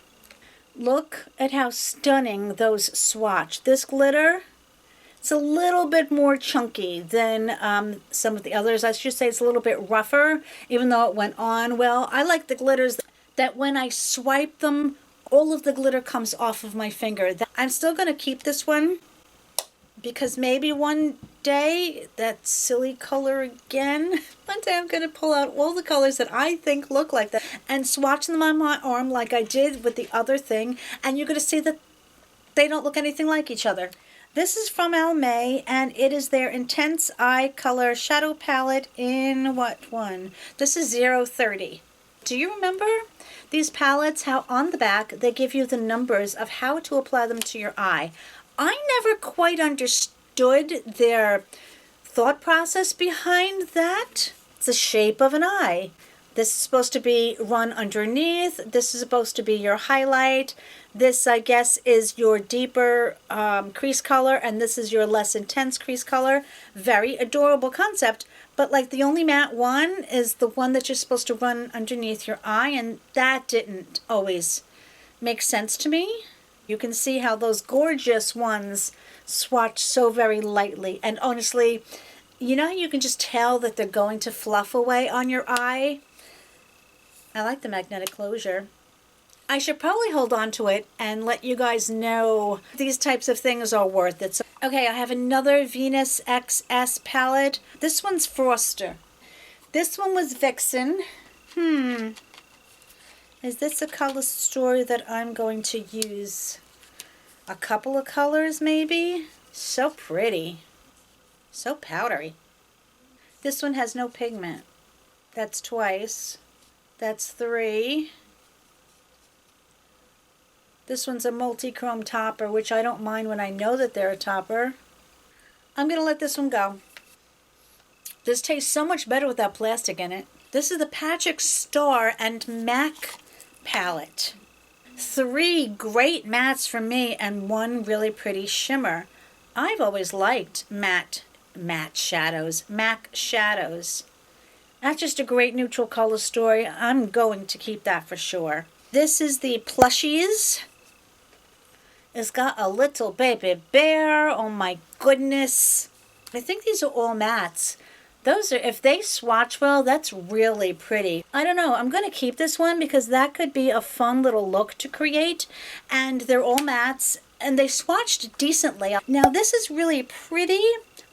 Look at how stunning those swatch. This glitter, it's a little bit more chunky than some of the others. I should say it's a little bit rougher, even though it went on well. I like the glitters that when I swipe them, all of the glitter comes off of my finger. I'm still going to keep this one because maybe one day, that silly color again, one day I'm going to pull out all the colors that I think look like that and swatch them on my arm like I did with the other thing, and you're going to see that they don't look anything like each other. This is from Almay, and it is their Intense Eye Color Shadow Palette in what one? This is 030. Do you remember these palettes, how on the back they give you the numbers of how to apply them to your eye? I never quite understood their thought process behind that. It's the shape of an eye. This is supposed to be run underneath. This is supposed to be your highlight. This, I guess, is your deeper crease color, and this is your less intense crease color. Very adorable concept, but like the only matte one is the one that you're supposed to run underneath your eye, and that didn't always make sense to me. You can see how those gorgeous ones swatch so very lightly, and honestly, you know how you can just tell that they're going to fluff away on your eye? I like the magnetic closure. I should probably hold on to it and let you guys know these types of things are worth it. So, okay, I have another Venus XS palette. This one's Froster. This one was Vixen. Is this a color story that I'm going to use? A couple of colors maybe? So pretty. So powdery. This one has no pigment. That's twice. That's 3. This one's a multi-chrome topper, which I don't mind when I know that they're a topper. I'm going to let this one go. This tastes so much better without plastic in it. This is the Patrick Star and MAC palette. 3 great mattes for me and 1 really pretty shimmer. I've always liked MAC shadows. That's just a great neutral color story. I'm going to keep that for sure. This is the Plushies. It's got a little baby bear. Oh my goodness. I think these are all mattes. Those are, if they swatch well, that's really pretty. I don't know, I'm going to keep this one because that could be a fun little look to create. And they're all mattes and they swatched decently. Now this is really pretty,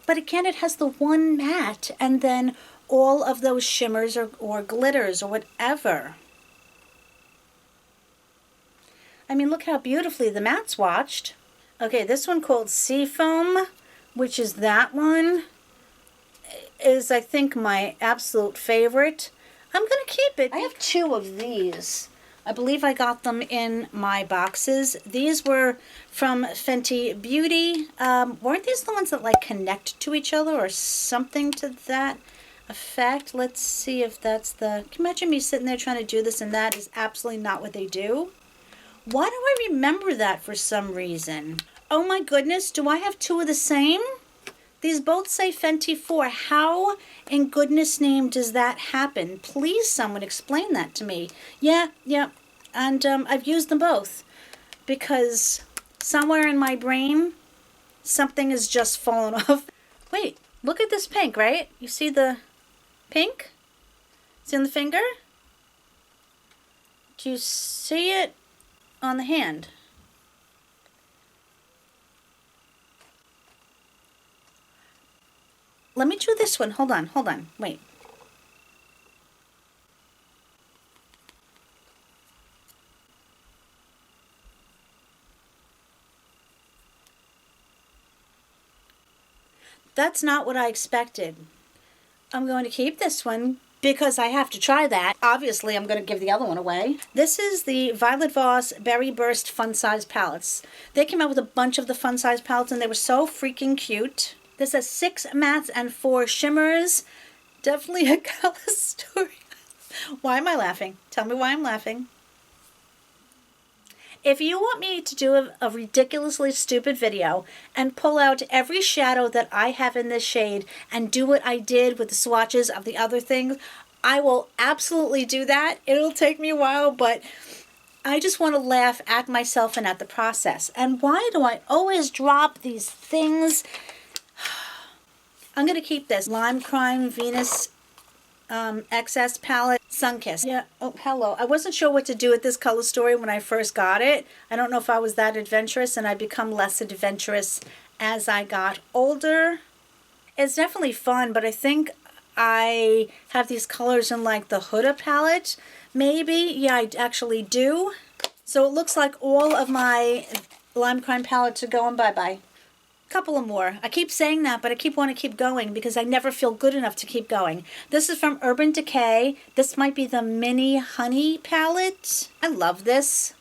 but again, it has the one matte and then all of those shimmers or glitters or whatever. I mean, look how beautifully the matte swatched. Okay, this one called Seafoam, which is that one, is I think my absolute favorite. I'm gonna keep it. I have two of these. I believe I got them in my boxes. These were from Fenty Beauty. Weren't these the ones that like connect to each other or something to that effect? Let's see if that's the, can you imagine me sitting there trying to do this and that is absolutely not what they do? Why do I remember that for some reason? Oh my goodness, do I have two of the same? These both say Fenty 4. How in goodness name does that happen? Please someone explain that to me. Yeah, and I've used them both because somewhere in my brain something has just fallen off. Wait, look at this pink, right? You see the pink? It's in the finger? Do you see it on the hand? Let me do this one. Hold on. Wait. That's not what I expected. I'm going to keep this one because I have to try that. Obviously, I'm going to give the other one away. This is the Violet Voss Berry Burst Fun Size Palettes. They came out with a bunch of the fun size palettes and they were so freaking cute. This has 6 mattes and 4 shimmers. Definitely a color story. Why am I laughing? Tell me why I'm laughing. If you want me to do a ridiculously stupid video and pull out every shadow that I have in this shade and do what I did with the swatches of the other things, I will absolutely do that. It'll take me a while, but I just want to laugh at myself and at the process. And why do I always drop these things? I'm going to keep this Lime Crime Venus XS palette, Sunkissed. Yeah, oh, hello. I wasn't sure what to do with this color story when I first got it. I don't know if I was that adventurous, and I become less adventurous as I got older. It's definitely fun, but I think I have these colors in like the Huda palette. Maybe, yeah, I actually do. So it looks like all of my Lime Crime palettes are going bye-bye. Couple of more. I keep saying that, but I want to keep going because I never feel good enough to keep going. This is from Urban Decay. This might be the Mini Honey palette. I love this.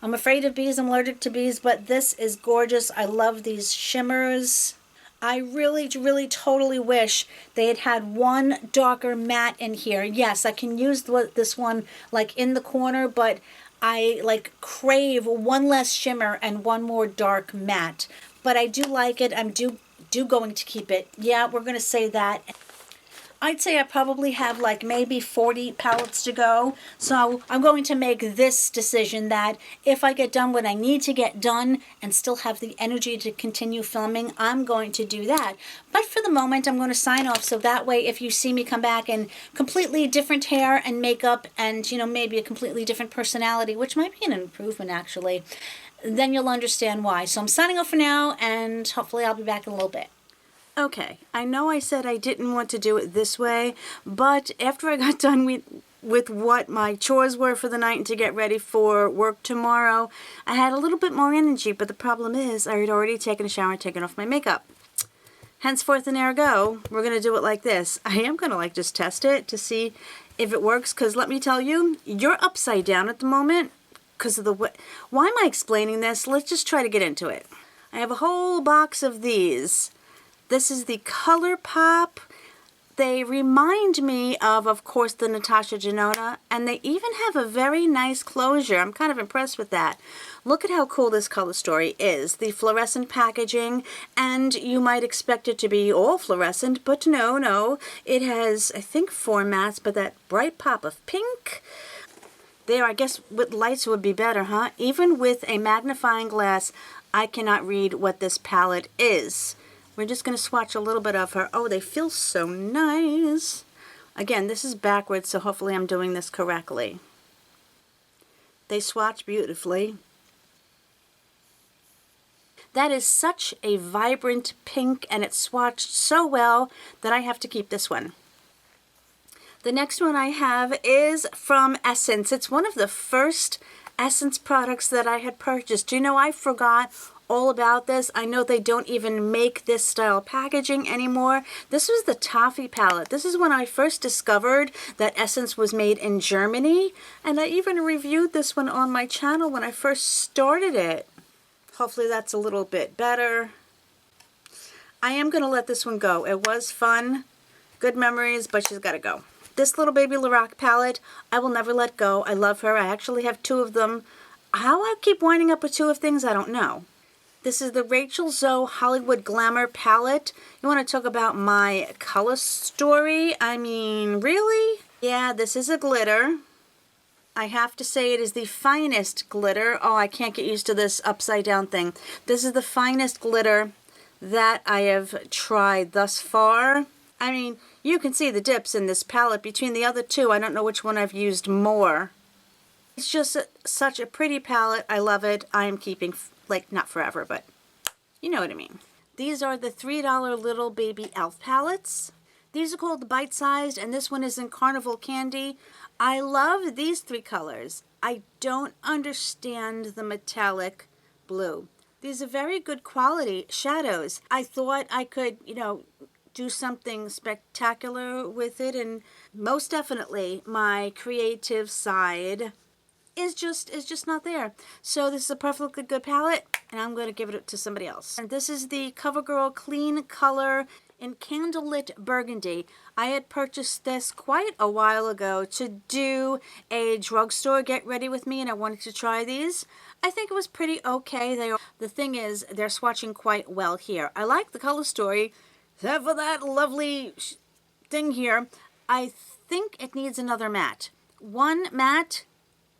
I'm afraid of bees. I'm allergic to bees, but this is gorgeous. I love these shimmers. I really, really totally wish they had had one darker matte in here. Yes, I can use this one like in the corner, but I like crave one less shimmer and one more dark matte. But I do like it. I'm going to keep it. Yeah, we're going to say that. I'd say I probably have like maybe 40 palettes to go. So I'm going to make this decision that if I get done what I need to get done and still have the energy to continue filming, I'm going to do that. But for the moment, I'm going to sign off so that way if you see me come back in completely different hair and makeup and, you know, maybe a completely different personality, which might be an improvement actually, then you'll understand why. So I'm signing off for now and hopefully I'll be back in a little bit. Okay, I know I said I didn't want to do it this way, but after I got done with what my chores were for the night and to get ready for work tomorrow, I had a little bit more energy, but the problem is I had already taken a shower and taken off my makeup. Henceforth and ergo, we're going to do it like this. I am going to like just test it to see if it works, because let me tell you, you're upside down at the moment because of the way. Why am I explaining this? Let's just try to get into it. I have a whole box of these. This is the ColourPop. They remind me of course, the Natasha Denona, and they even have a very nice closure. I'm kind of impressed with that. Look at how cool this color story is. The fluorescent packaging, and you might expect it to be all fluorescent, but no. It has, I think, 4 mattes, but that bright pop of pink. There, I guess with lights would be better, huh? Even with a magnifying glass, I cannot read what this palette is. We're just going to swatch a little bit of her. Oh, they feel so nice. Again, this is backwards, so hopefully I'm doing this correctly. They swatch beautifully. That is such a vibrant pink, and it swatched so well that I have to keep this one. The next one I have is from Essence. It's one of the first Essence products that I had purchased. You know, I forgot all about this. I know they don't even make this style packaging anymore. This was the Toffee palette. This is when I first discovered that Essence was made in Germany, and I even reviewed this one on my channel when I first started it. Hopefully that's a little bit better. I am going to let this one go. It was fun, good memories, but she's got to go. This little baby Lorac palette, I will never let go. I love her. I actually have 2 of them. How I keep winding up with 2 of things, I don't know. This is the Rachel Zoe Hollywood Glamour palette. You want to talk about my color story? I mean, really? Yeah, this is a glitter. I have to say it is the finest glitter. Oh, I can't get used to this upside down thing. This is the finest glitter that I have tried thus far. I mean, you can see the dips in this palette. Between the other 2, I don't know which one I've used more. It's just such a pretty palette. I love it. I am keeping, like, not forever, but you know what I mean. These are the $3 Little Baby Elf palettes. These are called bite-sized, and this one is in Carnival Candy. I love these 3 colors. I don't understand the metallic blue. These are very good quality shadows. I thought I could, you know, do something spectacular with it, and most definitely my creative side is just not there. So this is a perfectly good palette, and I'm going to give it to somebody else. And this is the CoverGirl Clean Color in Candlelit Burgundy. I had purchased this quite a while ago to do a drugstore get ready with me, and I wanted to try these. I think it was pretty okay. The thing is, they're swatching quite well here. I like the color story, except for that lovely thing here. I think it needs another matte. One matte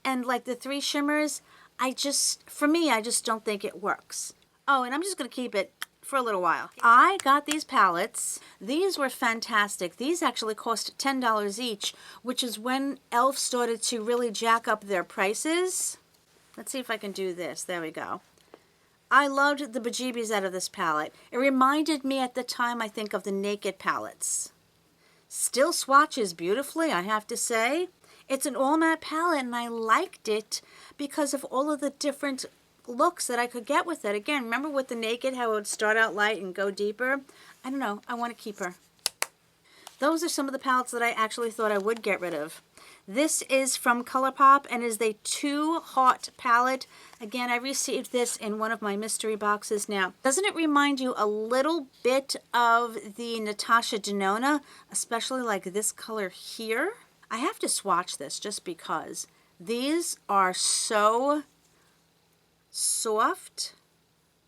and like the 3 shimmers, for me, I just don't think it works. Oh, and I'm just going to keep it for a little while. I got these palettes. These were fantastic. These actually cost $10 each, which is when e.l.f. started to really jack up their prices. Let's see if I can do this. There we go. I loved the bejeebies out of this palette. It reminded me at the time, I think, of the Naked palettes. Still swatches beautifully, I have to say. It's an all matte palette, and I liked it because of all of the different looks that I could get with it. Again, remember with the Naked, how it would start out light and go deeper? I don't know. I want to keep her. Those are some of the palettes that I actually thought I would get rid of. This is from ColourPop and is the Too Hot palette. Again, I received this in one of my mystery boxes. Now, doesn't it remind you a little bit of the Natasha Denona, especially like this color here? I have to swatch this just because. These are so soft.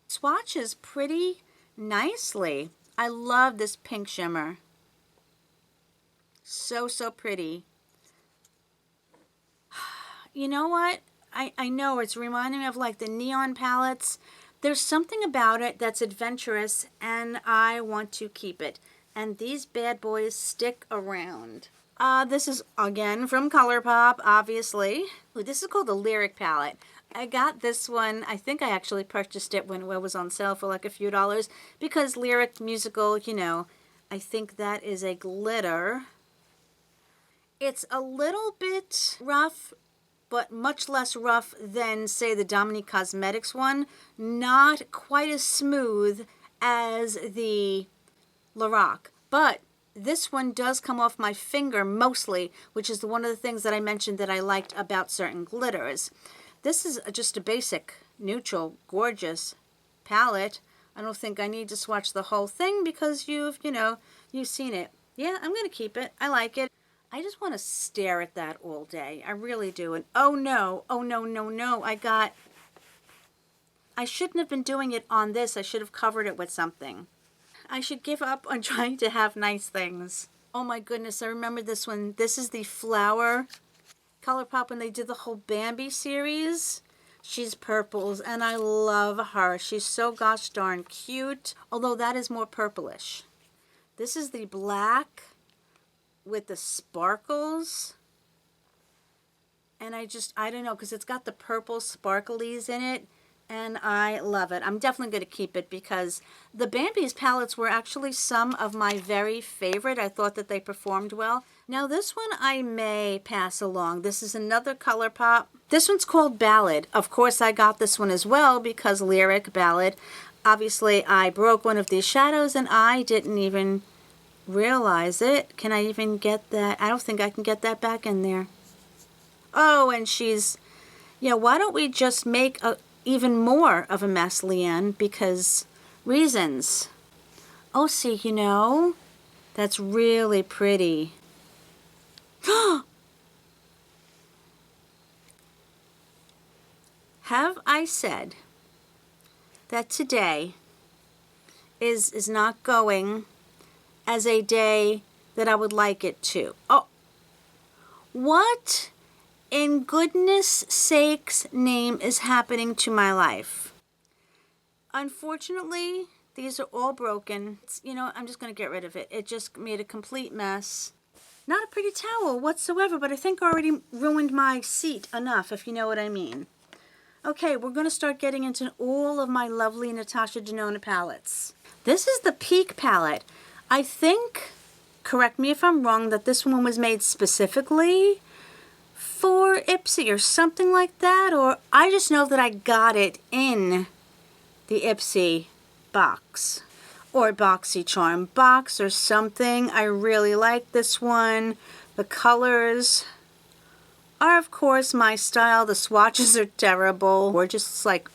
Swatches pretty nicely. I love this pink shimmer. So pretty. You know what? I know it's reminding me of like the neon palettes. There's something about it that's adventurous, and I want to keep it. And these bad boys stick around. This is, again, from ColourPop, obviously. Ooh, this is called the Lyric palette. I got this one, I think I actually purchased it when it was on sale for like a few dollars, because Lyric musical, you know, I think that is a glitter. It's a little bit rough, but much less rough than, say, the Dominique Cosmetics one. Not quite as smooth as the Lorac, but this one does come off my finger mostly, which is one of the things that I mentioned that I liked about certain glitters. This is just a basic, neutral, gorgeous palette. I don't think I need to swatch the whole thing because you've seen it. Yeah, I'm going to keep it. I like it. I just want to stare at that all day. I really do. And oh no, I shouldn't have been doing it on this. I should have covered it with something. I should give up on trying to have nice things. Oh my goodness, I remember this one. This is the Flower ColourPop when they did the whole Bambi series. She's purples, and I love her. She's so gosh darn cute, although that is more purplish. This is the black with the sparkles. And I don't know, because it's got the purple sparklies in it, and I love it. I'm definitely going to keep it because the Bambi's palettes were actually some of my very favorite. I thought that they performed well. Now this one I may pass along. This is another ColourPop. This one's called Ballad. Of course I got this one as well because Lyric Ballad. Obviously I broke one of these shadows and I didn't even realize it. Can I even get that? I don't think I can get that back in there. Oh, and she's, yeah, why don't we just make even more of a mess, Leann? Because reasons. Oh, see, you know, that's really pretty. Have I said that today is not going as a day that I would like it to? Oh, what in goodness sakes name is happening to my life? Unfortunately, these are all broken. You know, I'm just going to get rid of it. It just made a complete mess. Not a pretty towel whatsoever, but I think I already ruined my seat enough, if you know what I mean. Okay, we're going to start getting into all of my lovely Natasha Denona palettes. This is the Peak palette. I think, correct me if I'm wrong, that this one was made specifically for Ipsy or something like that, or I just know that I got it in the Ipsy box or BoxyCharm box or something. I really like this one. The colors are of course my style. The swatches are terrible. We're just like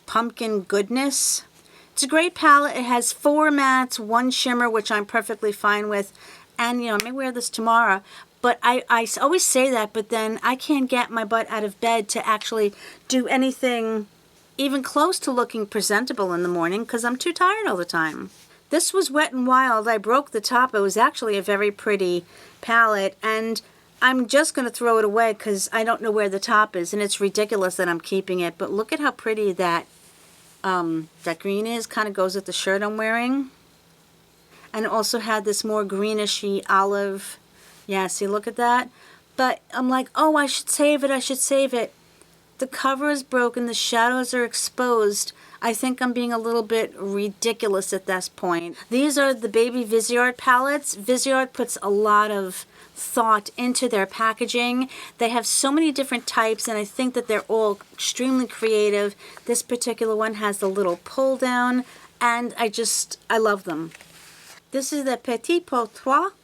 pumpkin goodness. It's a great palette. It has 4 mattes, 1 shimmer, which I'm perfectly fine with. And you know, I may wear this tomorrow. But I always say that, but then I can't get my butt out of bed to actually do anything even close to looking presentable in the morning because I'm too tired all the time. This was Wet n Wild. I broke the top. It was actually a very pretty palette, and I'm just going to throw it away because I don't know where the top is, and it's ridiculous that I'm keeping it. But look at how pretty that green is. Kind of goes with the shirt I'm wearing. And it also had this more greenish-y olive. Yeah, see, look at that. But I'm like, oh, I should save it. I should save it. The cover is broken. The shadows are exposed. I think I'm being a little bit ridiculous at this point. These are the Baby Viseart palettes. Viseart puts a lot of thought into their packaging. They have so many different types, and I think that they're all extremely creative. This particular one has the little pull down, and I love them. This is the Petit Portrait.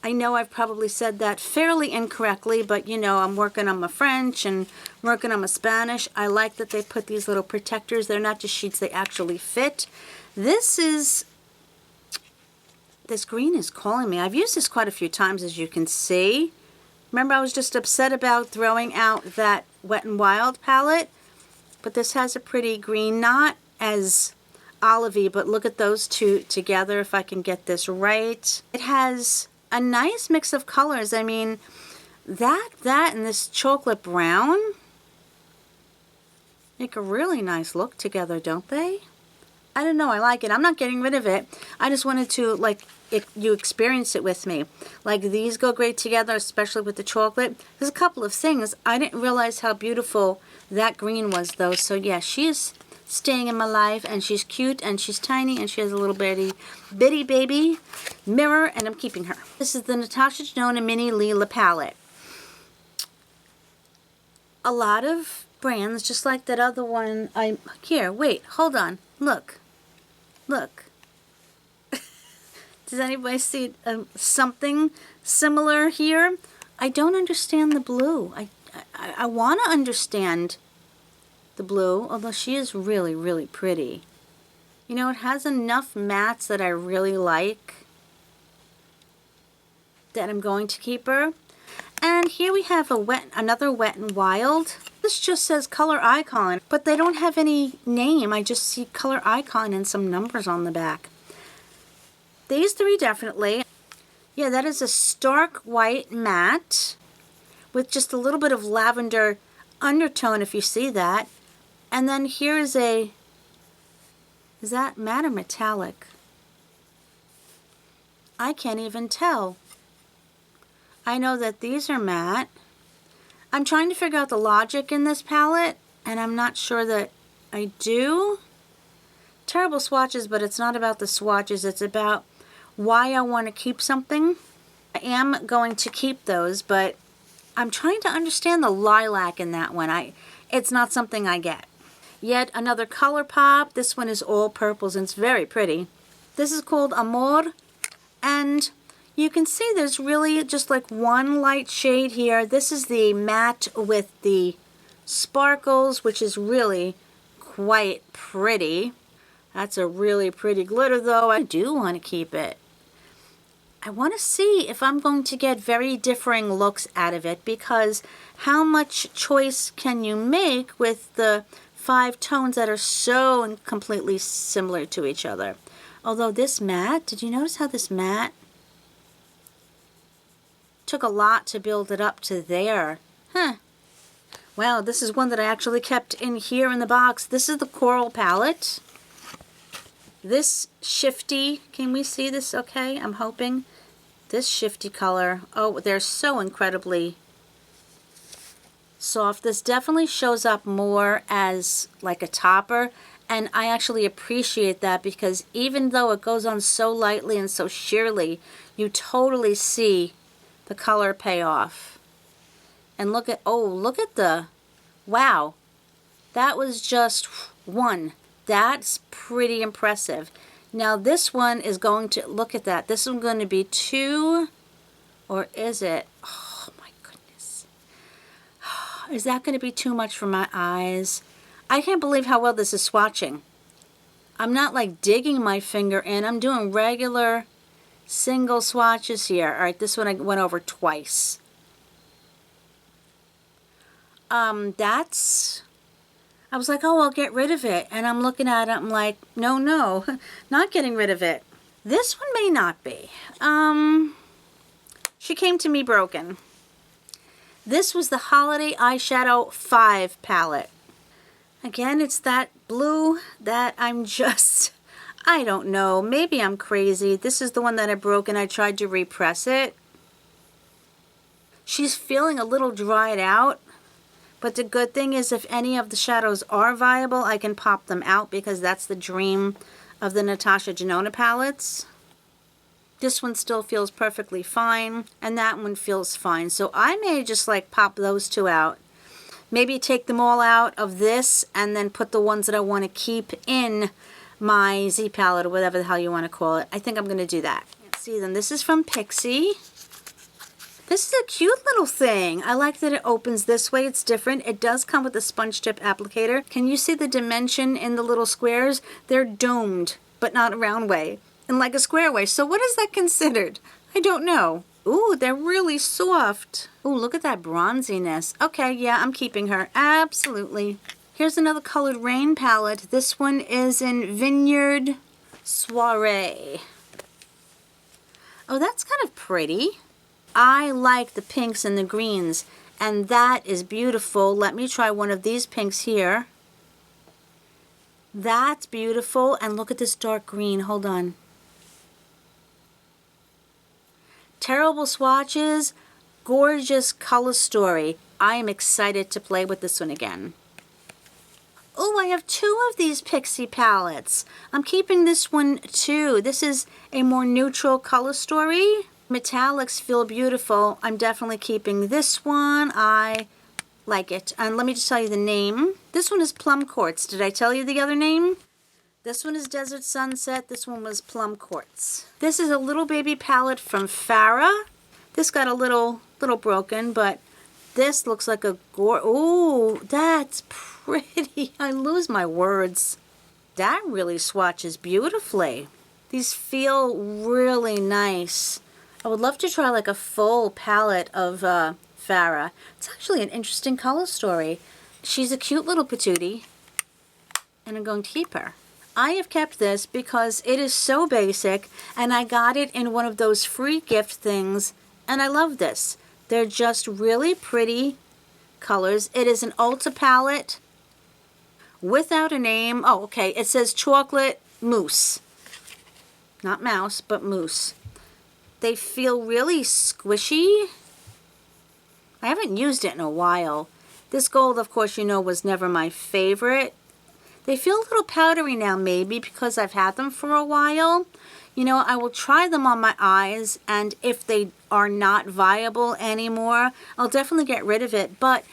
I know I've probably said that fairly incorrectly, but you know, I'm working on my French and working on my Spanish. I like that they put these little protectors. They're not just sheets, they actually fit. This green is calling me. I've used this quite a few times, as you can see. Remember, I was just upset about throwing out that Wet n Wild palette, but this has a pretty green, not as olivey, but look at those two together if I can get this right. It has a nice mix of colors. I mean, that and this chocolate brown make a really nice look together, don't they? I don't know, I like it. I'm not getting rid of it. I just wanted to, like, you experience it with me. Like, these go great together, especially with the chocolate. There's a couple of things. I didn't realize how beautiful that green was, though. So, yeah, she's staying in my life, and she's cute, and she's tiny, and she has a little bitty baby mirror, and I'm keeping her. This is the Natasha Denona Mini Lila palette. A lot of brands, just like that other one. Here, wait, hold on. Look. Does anybody see something similar here? I don't understand the blue. I want to understand the blue, although she is really, really pretty. You know, it has enough mattes that I really like that I'm going to keep her. And here we have another Wet n Wild. This just says color icon, but they don't have any name. I just see color icon and some numbers on the back. These 3 definitely. Yeah, that is a stark white matte with just a little bit of lavender undertone, if you see that. And then here is a, is that matte or metallic? I can't even tell. I know that these are matte. I'm trying to figure out the logic in this palette, and I'm not sure that I do. Terrible swatches, but it's not about the swatches. It's about why I want to keep something. I am going to keep those, but I'm trying to understand the lilac in that one. It's not something I get. Yet another color pop. This one is all purples, and it's very pretty. This is called Amor, and you can see there's really just like one light shade here. This is the matte with the sparkles, which is really quite pretty. That's a really pretty glitter, though. I do want to keep it. I want to see if I'm going to get very differing looks out of it, because how much choice can you make with the 5 tones that are so completely similar to each other? Although this matte, did you notice how this matte took a lot to build it up to there? Huh. Well, this is one that I actually kept in here in the box. This is the Coral palette. This shifty, can we see this okay? I'm hoping. This shifty color, oh, they're so incredibly soft. This definitely shows up more as like a topper, and I actually appreciate that, because even though it goes on so lightly and so sheerly, you totally see the color pay off. And look at, oh, look at the, wow, that was just one. That's pretty impressive. Now this one is going to, look at that, this one's going to be 2, or is it? Oh my goodness. Is that going to be too much for my eyes? I can't believe how well this is swatching. I'm not like digging my finger in, I'm doing regular single swatches here. All right, this one I went over twice. That's, I was like, oh, I'll get rid of it. And I'm looking at it, I'm like, no, no, not getting rid of it. This one may not be. She came to me broken. This was the Holiday Eyeshadow 5 palette. Again, it's that blue that I'm just, I don't know, maybe I'm crazy. This is the one that I broke, and I tried to repress it. She's feeling a little dried out. But the good thing is, if any of the shadows are viable, I can pop them out, because that's the dream of the Natasha Denona palettes. This one still feels perfectly fine, and that one feels fine. So I may just like pop those 2 out. Maybe take them all out of this, and then put the ones that I want to keep in my Z palette, or whatever the hell you want to call it. I think I'm going to do that. Let's see them. This is from Pixie. This is a cute little thing. I like that it opens this way. It's different. It does come with a sponge tip applicator. Can you see the dimension in the little squares? They're domed, but not a round way, and like a square way. So what is that considered? I don't know. Ooh, they're really soft. Ooh, look at that bronziness. Okay, yeah, I'm keeping her. Absolutely. Here's another Colored Rain palette. This one is in Vineyard Soiree. Oh, that's kind of pretty. I like the pinks and the greens, and that is beautiful. Let me try one of these pinks here. That's beautiful, and look at this dark green. Hold on. Terrible swatches, gorgeous color story. I am excited to play with this one again. Oh, I have 2 of these Pixie palettes. I'm keeping this one too. This is a more neutral color story. Metallics feel beautiful. I'm definitely keeping this one. I like it. And let me just tell you the name. This one is Plum Quartz. Did I tell you the other name? This one is Desert Sunset. This one was Plum Quartz. This is a little baby palette from Farrah. This got a little broken, but this looks like a ooh, that's pretty. I lose my words. That really swatches beautifully. These feel really nice. I would love to try like a full palette of Farrah. It's actually an interesting color story. She's a cute little patootie, and I'm going to keep her. I have kept this because it is so basic, and I got it in one of those free gift things, and I love this. They're just really pretty colors. It is an Ulta palette without a name. Oh, okay. It says chocolate mousse. Not mouse, but mousse. They feel really squishy. I haven't used it in a while. This gold, of course, you know, was never my favorite. They feel a little powdery now, maybe because I've had them for a while. You know, I will try them on my eyes, and if they are not viable anymore, I'll definitely get rid of it. But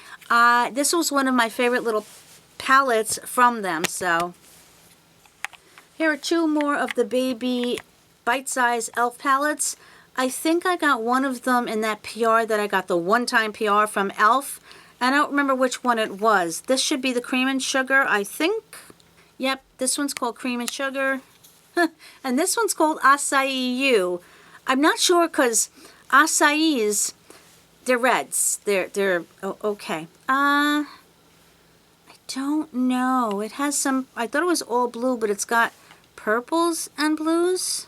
this was one of my favorite little palettes from them, so. Here are two more of the baby bite-size e.l.f. palettes. I think I got one of them in that PR that I got, the one-time PR from e.l.f. And I don't remember which one it was. This should be the cream and sugar, I think. Yep, this one's called cream and sugar. And this one's called Acai U. I'm not sure because acais, they're reds. They're oh, okay. I don't know. It has some, I thought it was all blue, but it's got purples and blues.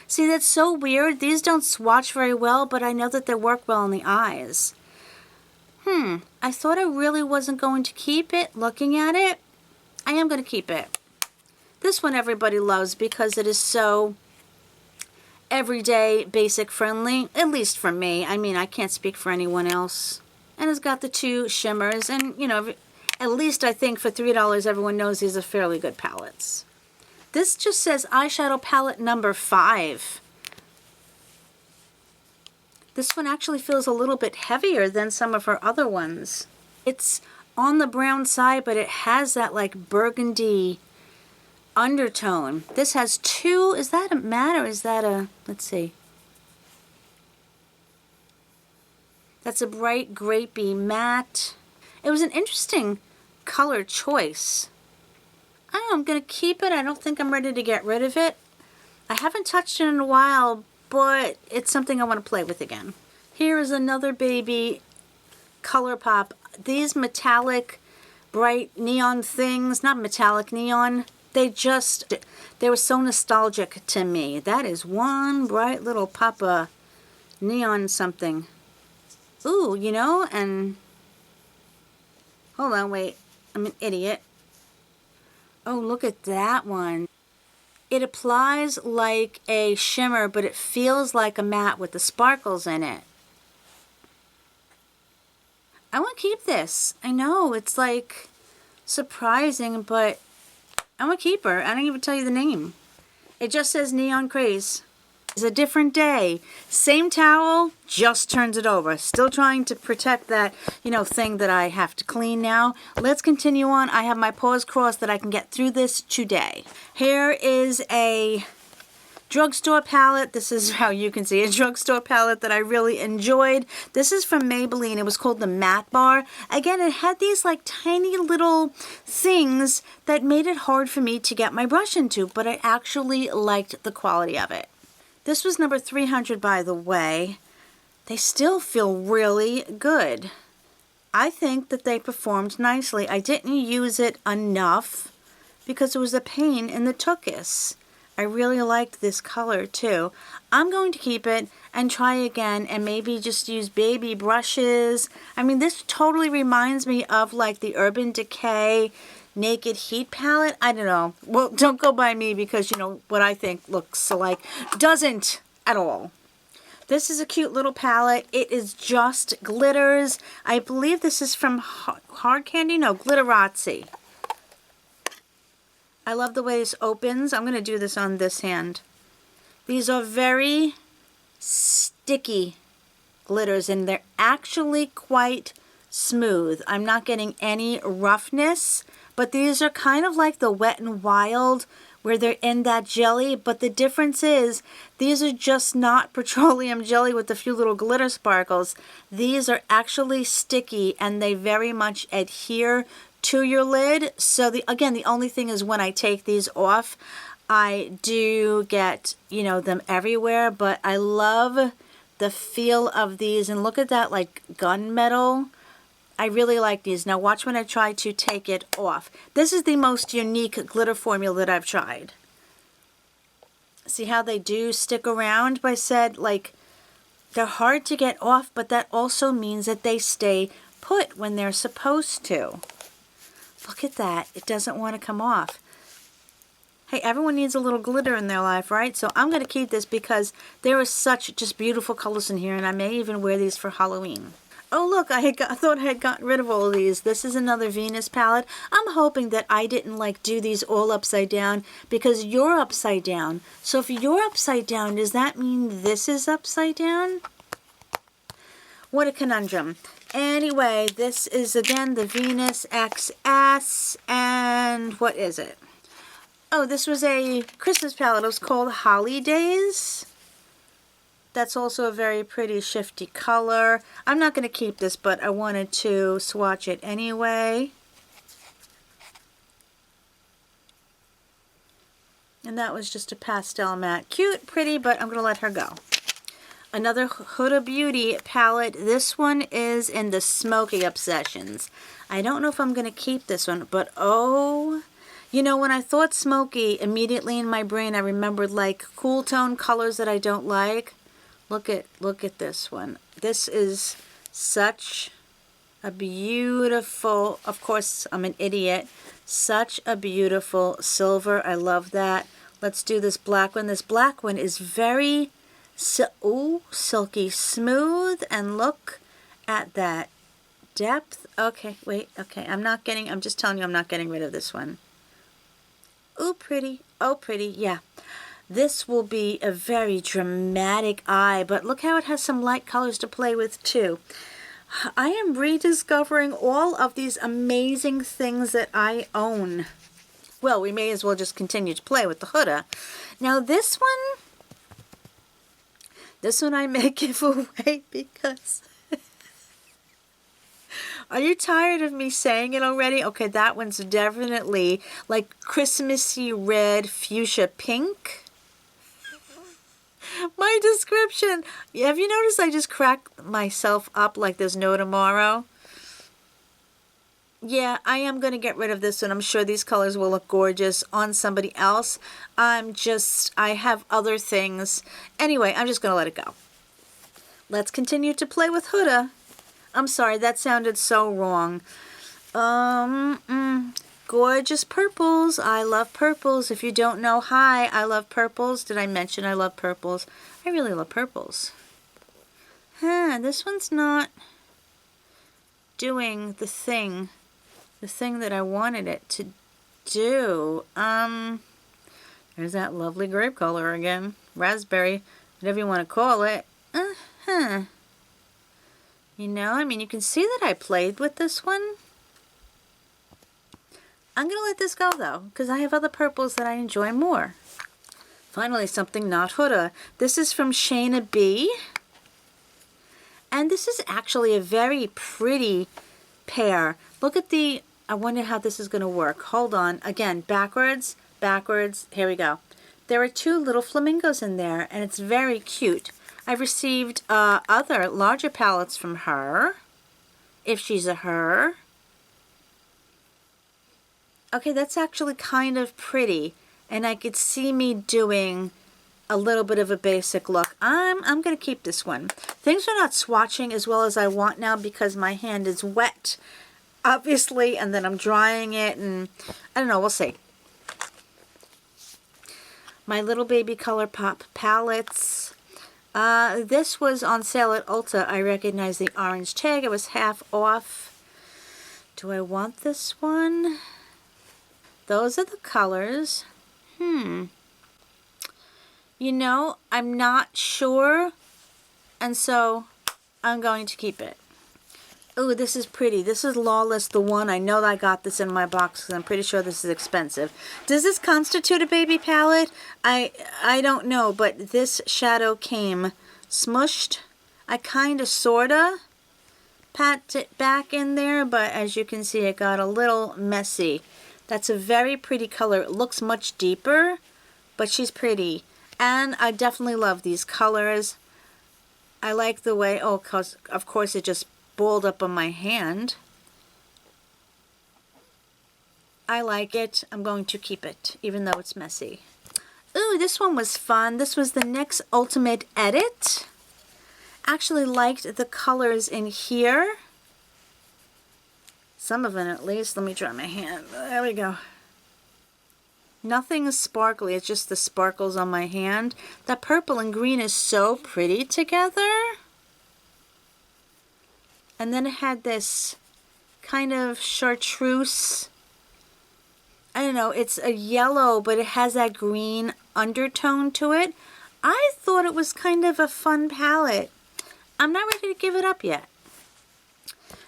See, that's so weird. These don't swatch very well, but I know that they work well on the eyes. I thought I really wasn't going to keep it. Looking at it, I am going to keep it. This one everybody loves because it is so everyday, basic friendly, at least for me. I mean, I can't speak for anyone else. And it's got the two shimmers, and you know, at least I think for $3 everyone knows these are fairly good palettes. This just says eyeshadow palette number 5. This one actually feels a little bit heavier than some of her other ones. It's on the brown side, but it has that like burgundy undertone. This has two, is that a matte or is that a, let's see. That's a bright grapey matte. It was an interesting color choice. I don't know, I'm going to keep it. I don't think I'm ready to get rid of it. I haven't touched it in a while, but it's something I want to play with again. Here is another baby ColourPop. These metallic, bright neon things, not metallic neon, they were so nostalgic to me. That is one bright little papa neon something. Ooh, you know, and hold on, wait, I'm an idiot. Oh, look at that one. It applies like a shimmer, but it feels like a matte with the sparkles in it. I want to keep this. I know, it's like surprising, but I want to keep her. I didn't even tell you the name. It just says Neon Craze. It's a different day. Same towel, just turns it over. Still trying to protect that, you know, thing that I have to clean now. Let's continue on. I have my paws crossed that I can get through this today. Here is a drugstore palette. This is how you can see a drugstore palette that I really enjoyed. This is from Maybelline. It was called the Matte Bar. Again, it had these like tiny little things that made it hard for me to get my brush into, but I actually liked the quality of it. This was number 300, by the way. They still feel really good. I think that they performed nicely. I didn't use it enough because it was a pain in the tuchus. I really liked this color too. I'm going to keep it and try again and maybe just use baby brushes. I mean, this totally reminds me of like the Urban Decay Naked Heat palette. I don't know. Well, don't go by me because you know what I think looks alike. Doesn't at all. This is a cute little palette. It is just glitters. I believe this is from Hard Candy. No, Glitterazzi. I love the way this opens. I'm going to do this on this hand. These are very sticky glitters and they're actually quite smooth. I'm not getting any roughness, but these are kind of like the Wet n Wild where they're in that jelly, but the difference is these are just not petroleum jelly with a few little glitter sparkles. These are actually sticky and they very much adhere to your lid. So again, the only thing is when I take these off, I do get, you know, them everywhere, but I love the feel of these. And look at that, like gunmetal. I really like these. Now watch when I try to take it off. This is the most unique glitter formula that I've tried. See how they do stick around? But I said, like, they're hard to get off, but that also means that they stay put when they're supposed to. Look at that. It doesn't want to come off. Hey, everyone needs a little glitter in their life, right? So I'm going to keep this because there are such just beautiful colors in here, and I may even wear these for Halloween. Oh, look, I thought I had gotten rid of all of these. This is another Venus palette. I'm hoping that I didn't do these all upside down because you're upside down. So if you're upside down, does that mean this is upside down? What a conundrum. Anyway, this is again the Venus XS, and what is it? Oh, this was a Christmas palette. It was called Holidays. That's also a very pretty shifty color. I'm not going to keep this, but I wanted to swatch it anyway. And that was just a pastel matte. Cute, pretty, but I'm going to let her go. Another Huda Beauty palette. This one is in the Smoky Obsessions. I don't know if I'm going to keep this one, but oh, you know, when I thought smoky, immediately in my brain I remembered cool tone colors that I don't like. Look at this one. This is such a beautiful, of course I'm an idiot, such a beautiful silver. I love that. Let's do this black one. This black one is very silky smooth, and look at that depth. Okay, wait, okay, I'm just telling you I'm not getting rid of this one. Ooh, pretty. Oh, pretty, yeah. This will be a very dramatic eye, but look how it has some light colors to play with too. I am rediscovering all of these amazing things that I own. Well, we may as well just continue to play with the Huda. Now this one I may give away because... Are you tired of me saying it already? Okay, that one's definitely Christmassy red fuchsia pink. My description. Have you noticed I just cracked myself up like there's no tomorrow? Yeah, I am going to get rid of this one. I'm sure these colors will look gorgeous on somebody else. I have other things. Anyway, I'm just going to let it go. Let's continue to play with Huda. I'm sorry, that sounded so wrong. Gorgeous purples. I love purples. If you don't know, hi, I love purples. Did I mention I love purples? I really love purples. This one's not doing the thing that I wanted it to do. There's that lovely grape color again. Raspberry, whatever you want to call it. You know, I mean, you can see that I played with this one. I'm going to let this go, though, because I have other purples that I enjoy more. Finally, something not Huda. This is from Shayna B. And this is actually a very pretty pair. Look at the... I wonder how this is going to work. Hold on. Again, backwards, backwards. Here we go. There are two little flamingos in there, and it's very cute. I've received other larger palettes from her, if she's a her. Okay, that's actually kind of pretty, and I could see me doing a little bit of a basic look. I'm going to keep this one. Things are not swatching as well as I want now because my hand is wet, obviously, and then I'm drying it, and I don't know, we'll see. My Little Baby Color Pop palettes. This was on sale at Ulta. I recognize the orange tag. It was half off. Do I want this one? Those are the colors. You know, I'm not sure. And so I'm going to keep it. Ooh, this is pretty. This is Lawless, the one. I know that I got this in my box because I'm pretty sure this is expensive. Does this constitute a baby palette? I don't know, but this shadow came smushed. I kind of, sort of pat it back in there, but as you can see, it got a little messy. That's a very pretty color. It looks much deeper, but she's pretty. And I definitely love these colors. I like the way, oh, cause of course it just balled up on my hand. I like it. I'm going to keep it, even though it's messy. Ooh, this one was fun. This was the NYX Ultimate Edit. Actually liked the colors in here. Some of it at least. Let me try my hand. There we go. Nothing is sparkly, it's just the sparkles on my hand. That purple and green is so pretty together. And then it had this kind of chartreuse, I don't know, it's a yellow, but it has that green undertone to it. I thought it was kind of a fun palette. I'm not ready to give it up yet.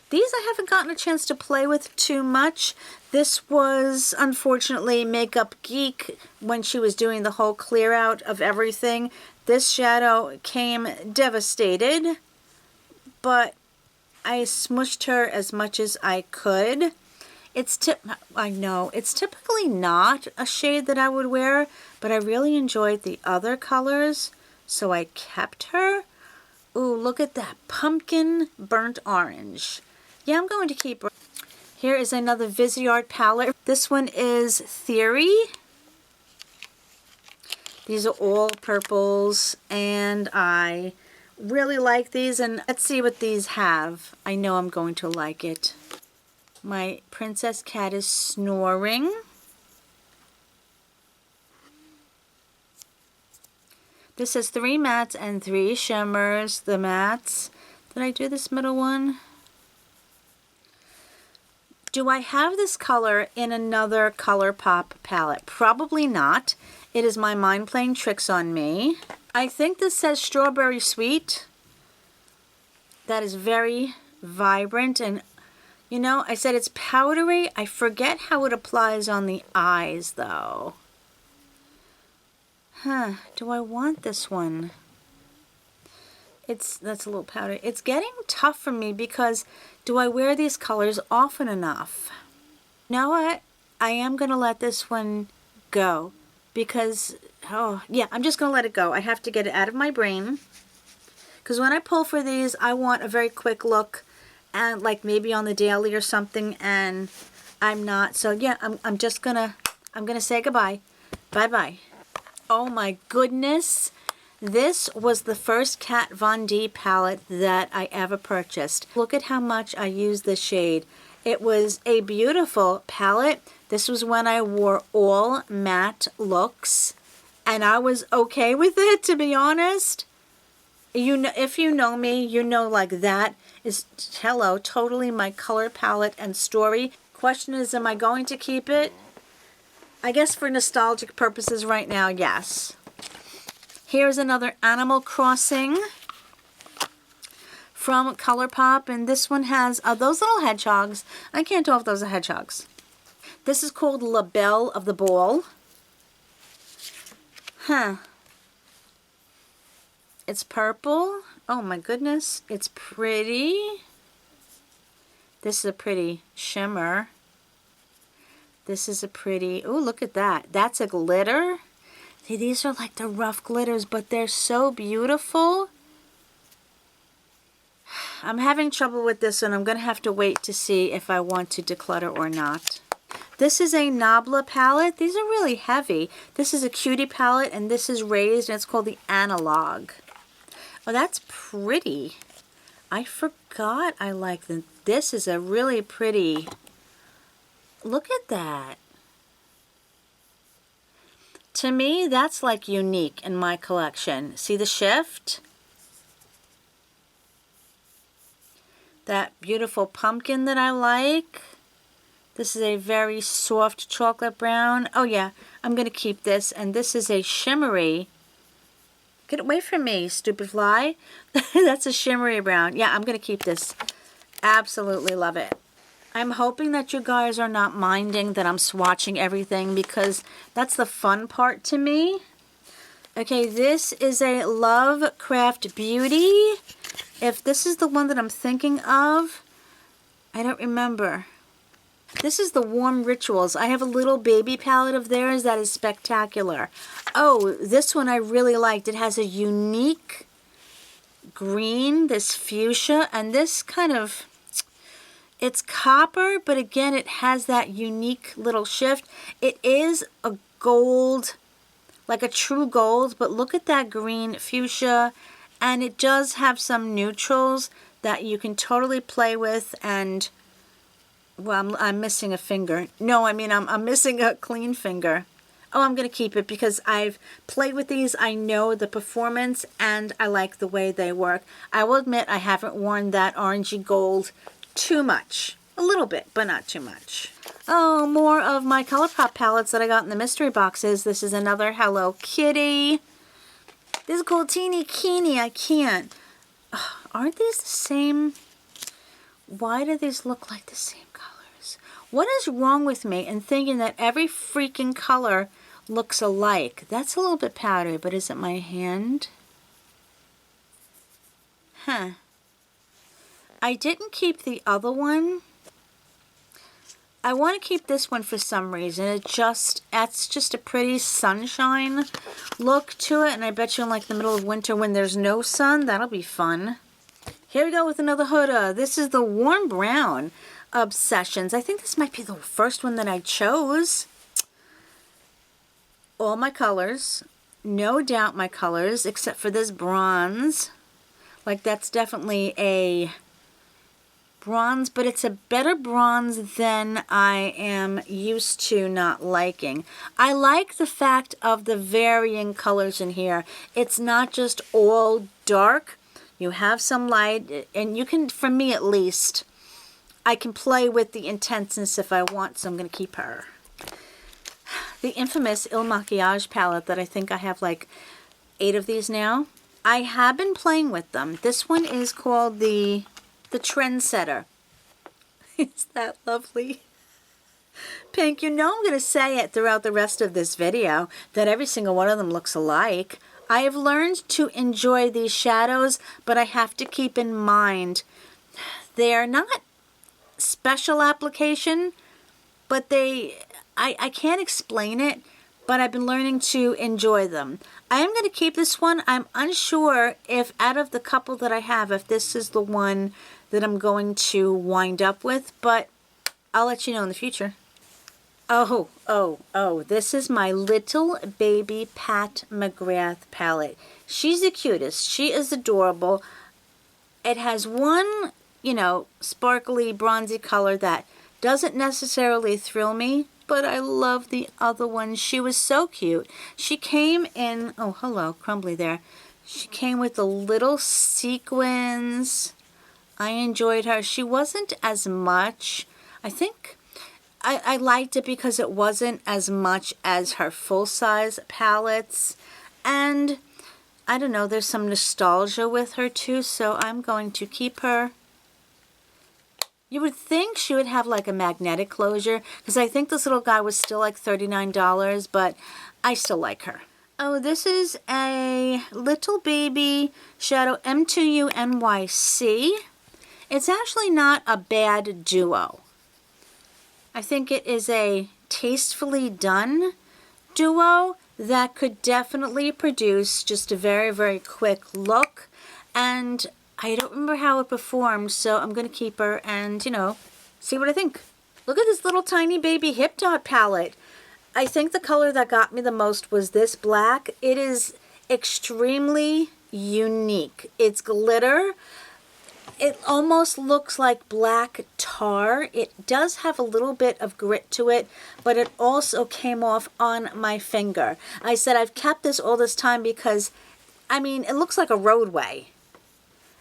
These I haven't gotten a chance to play with too much. This was, unfortunately, Makeup Geek when she was doing the whole clear out of everything. This shadow came devastated, but I smushed her as much as I could. I know, it's typically not a shade that I would wear, but I really enjoyed the other colors, so I kept her. Ooh, look at that pumpkin burnt orange. Yeah, I'm going to keep her. Here is another Viseart palette. This one is Theory. These are all purples, and I really like these, and let's see what these have. I know I'm going to like it. My princess cat is snoring. This has 3 mattes and 3 shimmers. The mattes. Did I do this middle one? Do I have this color in another ColourPop palette? Probably not. It is my mind playing tricks on me. I think this says Strawberry Sweet. That is very vibrant, and you know, I said it's powdery. I forget how it applies on the eyes though. Do I want this one? That's a little powdery. It's getting tough for me because do I wear these colors often enough? You know what? I am going to let this one go because, oh yeah, I'm just going to let it go. I have to get it out of my brain because when I pull for these, I want a very quick look and like maybe on the daily or something, and I'm not. So yeah, I'm just going to say goodbye. Bye-bye. Oh my goodness. This was the first Kat Von D palette that I ever purchased. Look at how much I used this shade. It was a beautiful palette. This was when I wore all matte looks, and I was okay with it, to be honest. You know, if you know me, you know like that is, hello, totally my color palette and story. Question is, am I going to keep it? I guess for nostalgic purposes right now, yes. Here's another Animal Crossing from ColourPop, and this one has those little hedgehogs. I can't tell if those are hedgehogs. This is called La Belle of the Ball. It's purple. Oh my goodness, it's pretty. This is a pretty shimmer. This is a pretty, oh look at that. That's a glitter. See, these are like the rough glitters, but they're so beautiful. I'm having trouble with this one. I'm going to have to wait to see if I want to declutter or not. This is a Nabla palette. These are really heavy. This is a Cutie palette, and this is raised, and it's called the Analog. Oh, that's pretty. I forgot I like them. This is a really pretty. Look at that. To me, that's like unique in my collection. See the shift? That beautiful pumpkin that I like. This is a very soft chocolate brown. Oh yeah, I'm going to keep this. And this is a shimmery. Get away from me, stupid fly. That's a shimmery brown. Yeah, I'm going to keep this. Absolutely love it. I'm hoping that you guys are not minding that I'm swatching everything because that's the fun part to me. Okay, this is a Lovecraft Beauty. If this is the one that I'm thinking of, I don't remember. This is the Warm Rituals. I have a little baby palette of theirs that is spectacular. Oh, this one I really liked. It has a unique green, this fuchsia, and this kind of, it's copper, but again, it has that unique little shift. It is a gold, like a true gold, but look at that green fuchsia, and it does have some neutrals that you can totally play with, and Well, I'm missing a finger. No, I mean, I'm missing a clean finger. Oh, I'm going to keep it because I've played with these. I know the performance and I like the way they work. I will admit I haven't worn that orangey gold too much. A little bit, but not too much. Oh, more of my ColourPop palettes that I got in the mystery boxes. This is another Hello Kitty. This is called Teeny Keeny. I can't. Aren't these the same? Why do these look like the same colors? What is wrong with me in thinking that every freaking color looks alike? That's a little bit powdery, but is it my hand? Huh. I didn't keep the other one. I want to keep this one for some reason. It's just a pretty sunshine look to it. And I bet you in like the middle of winter when there's no sun, that'll be fun. Here we go with another Huda. This is the Warm Brown Obsessions. I think this might be the first one that I chose. All my colors. No doubt my colors, except for this bronze. Like that's definitely a bronze, but it's a better bronze than I am used to not liking. I like the fact of the varying colors in here. It's not just all dark. You have some light, and you can, for me at least, I can play with the intenseness if I want, so I'm going to keep her. The infamous Il Makiage palette that I think I have like 8 of these now. I have been playing with them. This one is called the Trendsetter. Is that lovely? Pink, you know I'm going to say it throughout the rest of this video that every single one of them looks alike. I have learned to enjoy these shadows, but I have to keep in mind they are not special application, but I can't explain it, but I've been learning to enjoy them. I am going to keep this one. I'm unsure if out of the couple that I have, if this is the one that I'm going to wind up with, but I'll let you know in the future. Oh, this is my little baby Pat McGrath palette. She's the cutest. She is adorable. It has one, sparkly, bronzy color that doesn't necessarily thrill me, but I love the other one. She was so cute. She came in, oh, hello, crumbly there. She came with the little sequins. I enjoyed her. She wasn't as much. I think I liked it because it wasn't as much as her full-size palettes. And I don't know, there's some nostalgia with her too, so I'm going to keep her. You would think she would have like a magnetic closure, because I think this little guy was still like $39, but I still like her. Oh, this is a little baby shadow M2U NYC. It's actually not a bad duo. I think it is a tastefully done duo that could definitely produce just a very, very quick look. And I don't remember how it performed, so I'm going to keep her and, see what I think. Look at this little tiny baby Hip Dot palette. I think the color that got me the most was this black. It is extremely unique. It's glitter. It almost looks like black tar. It does have a little bit of grit to it, but it also came off on my finger. I said I've kept this all this time because, it looks like a roadway.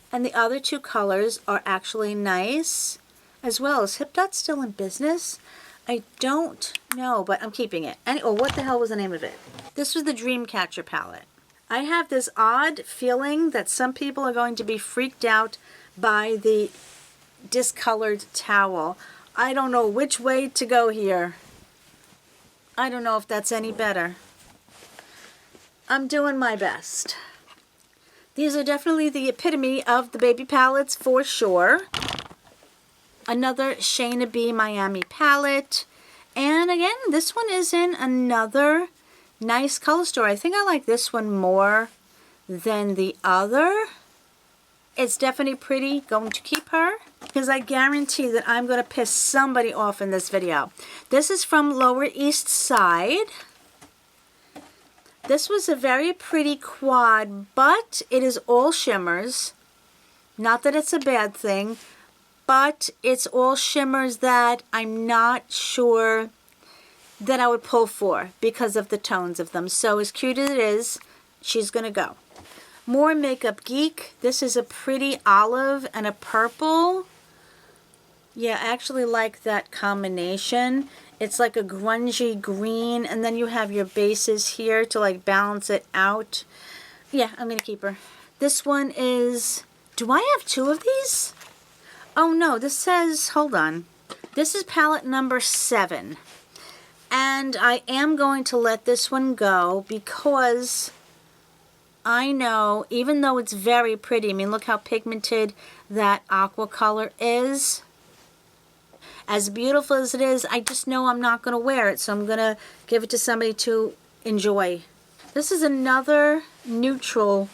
And the other two colors are actually nice as well. Is Hip Dot still in business? I don't know, but I'm keeping it. What the hell was the name of it? This was the Dreamcatcher palette. I have this odd feeling that some people are going to be freaked out by the discolored towel. I don't know which way to go here. I don't know if that's any better. I'm doing my best. These are definitely the epitome of the baby palettes for sure. Another Shayna B Miami palette. And again, this one is in another nice color store. I think I like this one more than the other. It's definitely pretty. Going to keep her because I guarantee that I'm going to piss somebody off in this video. This is from Lower East Side. This was a very pretty quad, but it is all shimmers. Not that it's a bad thing, but it's all shimmers that I'm not sure that I would pull for because of the tones of them. So as cute as it is, she's gonna go. More Makeup Geek. This is a pretty olive and a purple. Yeah, I actually like that combination. It's like a grungy green, and then you have your bases here to like balance it out. Yeah, I'm gonna keep her. This one is, do I have two of these? Oh no, this says, hold on. This is palette number 7. And I am going to let this one go because I know, even though it's very pretty, I mean, look how pigmented that aqua color is. As beautiful as it is, I just know I'm not going to wear it, so I'm going to give it to somebody to enjoy. This is another neutral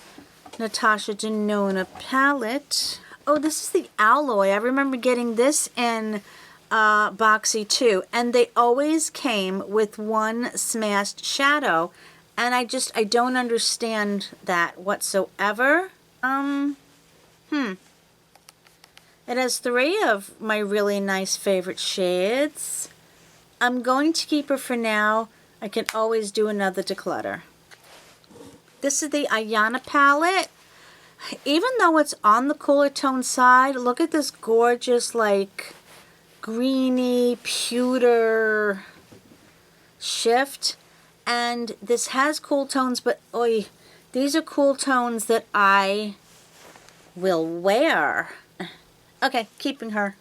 Natasha Denona palette. Oh, this is the Alloy. I remember getting this in Boxy too, and they always came with one smashed shadow, and I don't understand that whatsoever. It has 3 of my really nice favorite shades. I'm going to keep her for now. I can always do another declutter. This is the Ayana palette. Even though it's on the cooler tone side, look at this gorgeous, like, greeny, pewter shift. And this has cool tones, but oi, these are cool tones that I will wear. Okay, keeping her.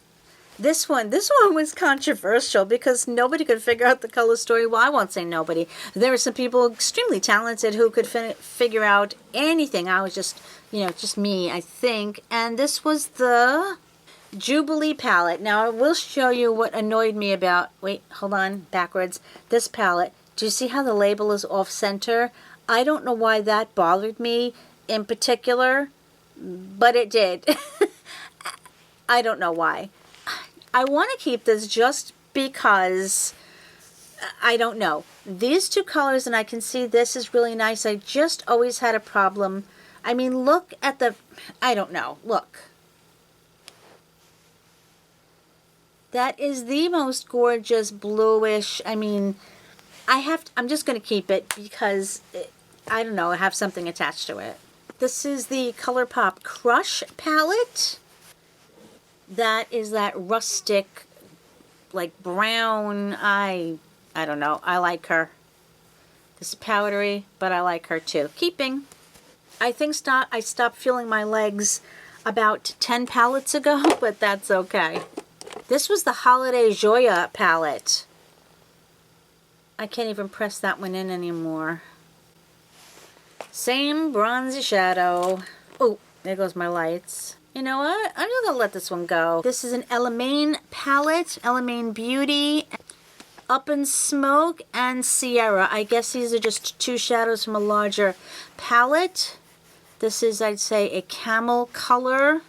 This one was controversial because nobody could figure out the color story. Well, I won't say nobody. There were some people extremely talented who could figure out anything. I was just, just me, I think. And this was the Jubilee palette. Now, I will show you what annoyed me about, wait, hold on, backwards. This palette. Do you see how the label is off center? I don't know why that bothered me in particular, but it did. I don't know why. I want to keep this just because, I don't know. These 2 colors, and I can see this is really nice. I just always had a problem. I mean, look at the, I don't know, look. That is the most gorgeous bluish, I mean, I'm just going to keep it because, I don't know, I have something attached to it. This is the ColourPop Crush palette. That is that rustic, like brown, I don't know, I like her. This is powdery, but I like her too. Keeping. I think I stopped feeling my legs about 10 palettes ago, but that's okay. This was the Holiday Joya palette. I can't even press that one in anymore. Same bronzy shadow. Oh, there goes my lights. You know what? I'm just going to let this one go. This is an Ellamaine palette. Ellamaine Beauty. Up in Smoke and Sierra. I guess these are just 2 shadows from a larger palette. This is, I'd say, a camel color.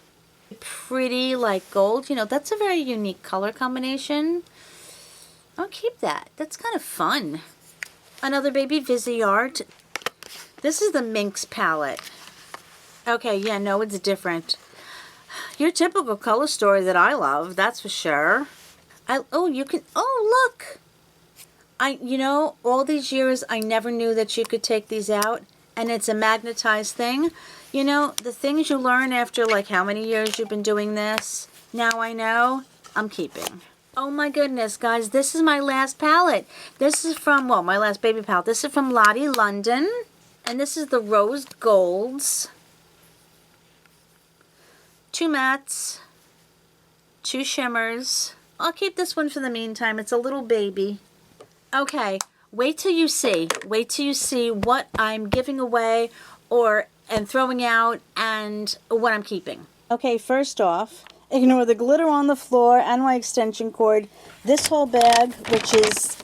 Pretty like gold. That's a very unique color combination. I'll keep that. That's kind of fun. Another Baby Viseart. This is the Minx palette. Okay, yeah, no, it's different. Your typical color story that I love, that's for sure. Look! All these years I never knew that you could take these out, and it's a magnetized thing. The things you learn after like how many years you've been doing this, now I know, I'm keeping. Oh my goodness, guys, this is my last palette. This is from, well, my last baby palette. This is from Lottie London, and this is the Rose Golds. 2 mattes, 2 shimmers. I'll keep this one for the meantime. It's a little baby. Okay, wait till you see. Wait till you see what I'm giving away and throwing out and what I'm keeping. Okay, first off, ignore the glitter on the floor and my extension cord. This whole bag, which is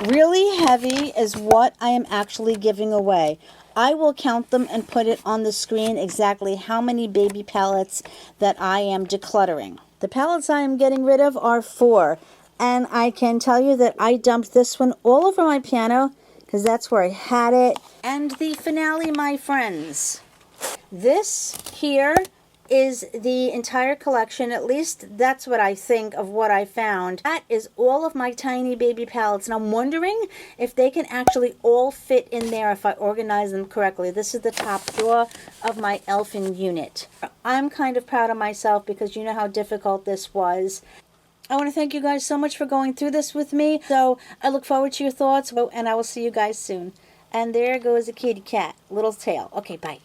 really heavy, is what I am actually giving away. I will count them and put it on the screen exactly how many baby palettes that I am decluttering. The palettes I am getting rid of are 4. And I can tell you that I dumped this one all over my piano because that's where I had it. And the finale, my friends. This here is the entire collection. At least that's what I think of what I found. That is all of my tiny baby palettes, and I'm wondering if they can actually all fit in there if I organize them correctly. This is the top drawer of my elfin unit. I'm kind of proud of myself because you know how difficult this was. I want to thank you guys so much for going through this with me. So I look forward to your thoughts, and I will see you guys soon. And there goes a kitty cat, little tail. Okay, bye.